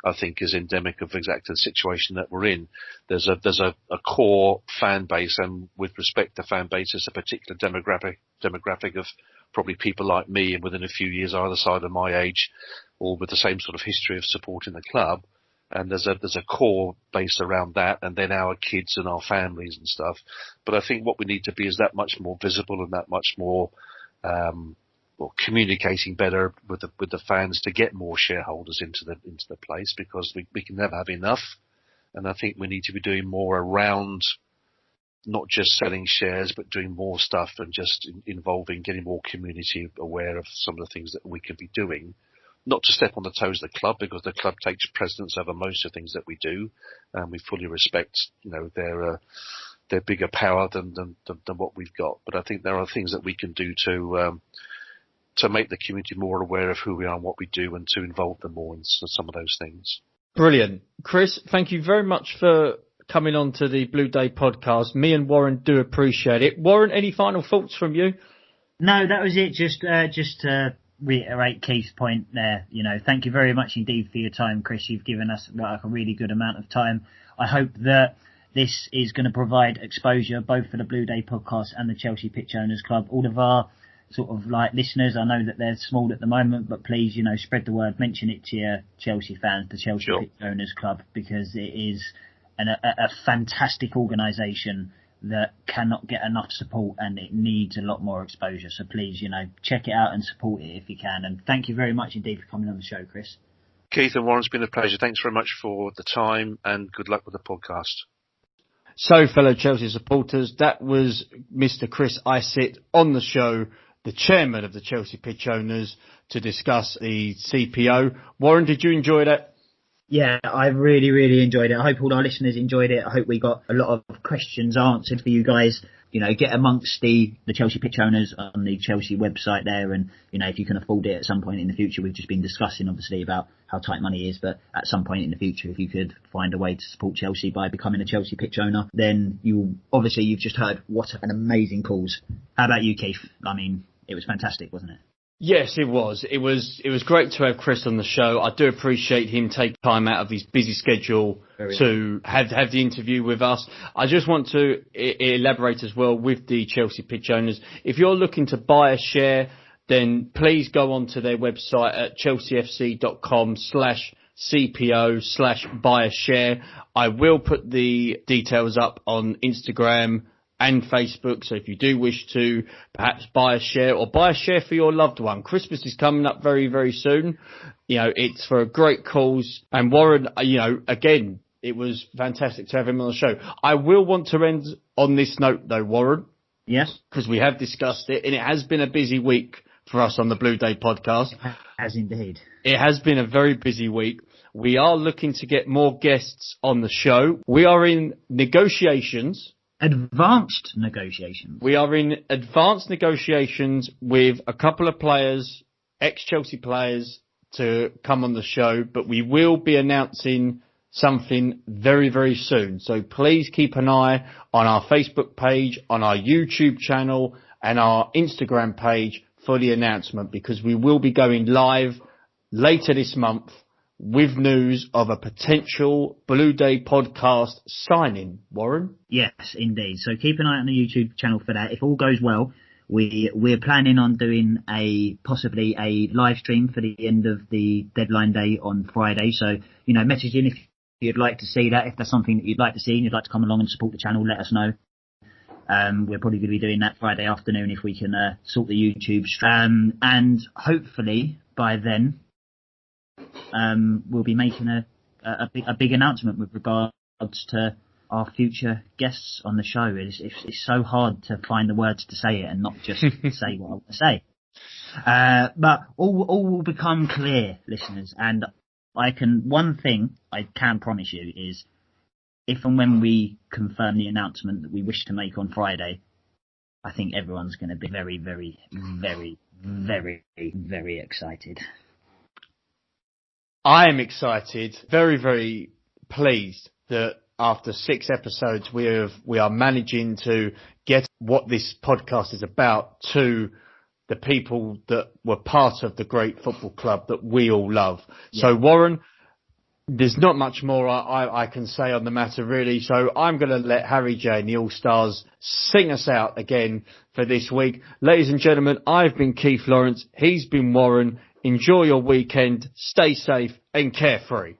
I think is endemic of exactly the situation that we're in. There's a core fan base, and with respect to fan base, there's a particular demographic of probably people like me, and within a few years either side of my age, all with the same sort of history of supporting the club. And there's a core base around that, and then our kids and our families and stuff. But I think what we need to be is that much more visible and that much more communicating better with the fans to get more shareholders into the place, because we can never have enough. And I think we need to be doing more around not just selling shares, but doing more stuff and just involving, getting more community aware of some of the things that we can be doing. Not to step on the toes of the club, because the club takes precedence over most of the things that we do, and we fully respect, their bigger power than what we've got. But I think there are things that we can do to make the community more aware of who we are and what we do, and to involve them more in some of those things. Brilliant. Chris, thank you very much for coming on to the Blue Day podcast. Me and Warren do appreciate it. Warren, any final thoughts from you? No, that was it. Just to reiterate Keith's point there, thank you very much indeed for your time, Chris. You've given us a really good amount of time. I hope that this is going to provide exposure both for the Blue Day podcast and the Chelsea Pitch Owners Club. All of our sort of listeners, I know that they're small at the moment, but please, spread the word, mention it to your Chelsea fans, the Chelsea Pitch Owners Club, because it is a fantastic organisation that cannot get enough support, and it needs a lot more exposure. So please, check it out and support it if you can. And thank you very much indeed for coming on the show, Chris. Keith and Warren, it's been a pleasure. Thanks very much for the time, and good luck with the podcast. So, fellow Chelsea supporters, that was Mr. Chris Isitt on the show, the chairman of the Chelsea Pitch Owners, to discuss the CPO. Warren, did you enjoy that? Yeah, I really, really enjoyed it. I hope all our listeners enjoyed it. I hope we got a lot of questions answered for you guys. Get amongst the Chelsea Pitch Owners on the Chelsea website there. And, if you can afford it at some point in the future, we've just been discussing, obviously, about how tight money is. But at some point in the future, if you could find a way to support Chelsea by becoming a Chelsea Pitch Owner, then you've just heard what an amazing cause. How about you, Keith? I mean, it was fantastic, wasn't it? Yes, it was. It was great to have Chris on the show. I do appreciate him taking time out of his busy schedule to have the interview with us. I just want to elaborate as well with the Chelsea Pitch Owners. If you're looking to buy a share, then please go onto their website at chelseafc.com/CPO/buy a share. I will put the details up on Instagram and Facebook, so if you do wish to perhaps buy a share or buy a share for your loved one. Christmas is coming up very, very soon. It's for a great cause. And Warren, again, it was fantastic to have him on the show. I will want to end on this note though, Warren. Yes. Because we have discussed it, and it has been a busy week for us on the Blue Day podcast. It has indeed. It has been a very busy week. We are looking to get more guests on the show. We are in negotiations. Advanced negotiations. We are in advanced negotiations with a couple of players, ex-Chelsea players, to come on the show, but we will be announcing something very, very soon. So please keep an eye on our Facebook page, on our YouTube channel, and our Instagram page for the announcement, because we will be going live later this month with news of a potential Blue Day podcast signing. Warren? Yes, indeed. So keep an eye on the YouTube channel for that. If all goes well, we're planning on doing possibly a live stream for the end of the deadline day on Friday. So, message in if you'd like to see that. If there's something that you'd like to see and you'd like to come along and support the channel, let us know. We're probably going to be doing that Friday afternoon if we can sort the YouTube stream. And hopefully by then, we'll be making a big announcement with regards to our future guests on the show. It's so hard to find the words to say it and not just say what I want to say. But all will become clear, listeners, and One thing I can promise you is, if and when we confirm the announcement that we wish to make on Friday, I think everyone's going to be very, very, very, very, very excited. I am excited, very, very pleased that after 6 episodes we are managing to get what this podcast is about to the people that were part of the great football club that we all love. Yeah. So Warren, there's not much more I can say on the matter really. So I'm going to let Harry J and the All-Stars sing us out again for this week. Ladies and gentlemen, I've been Keith Lawrence. He's been Warren. Enjoy your weekend. Stay safe and carefree.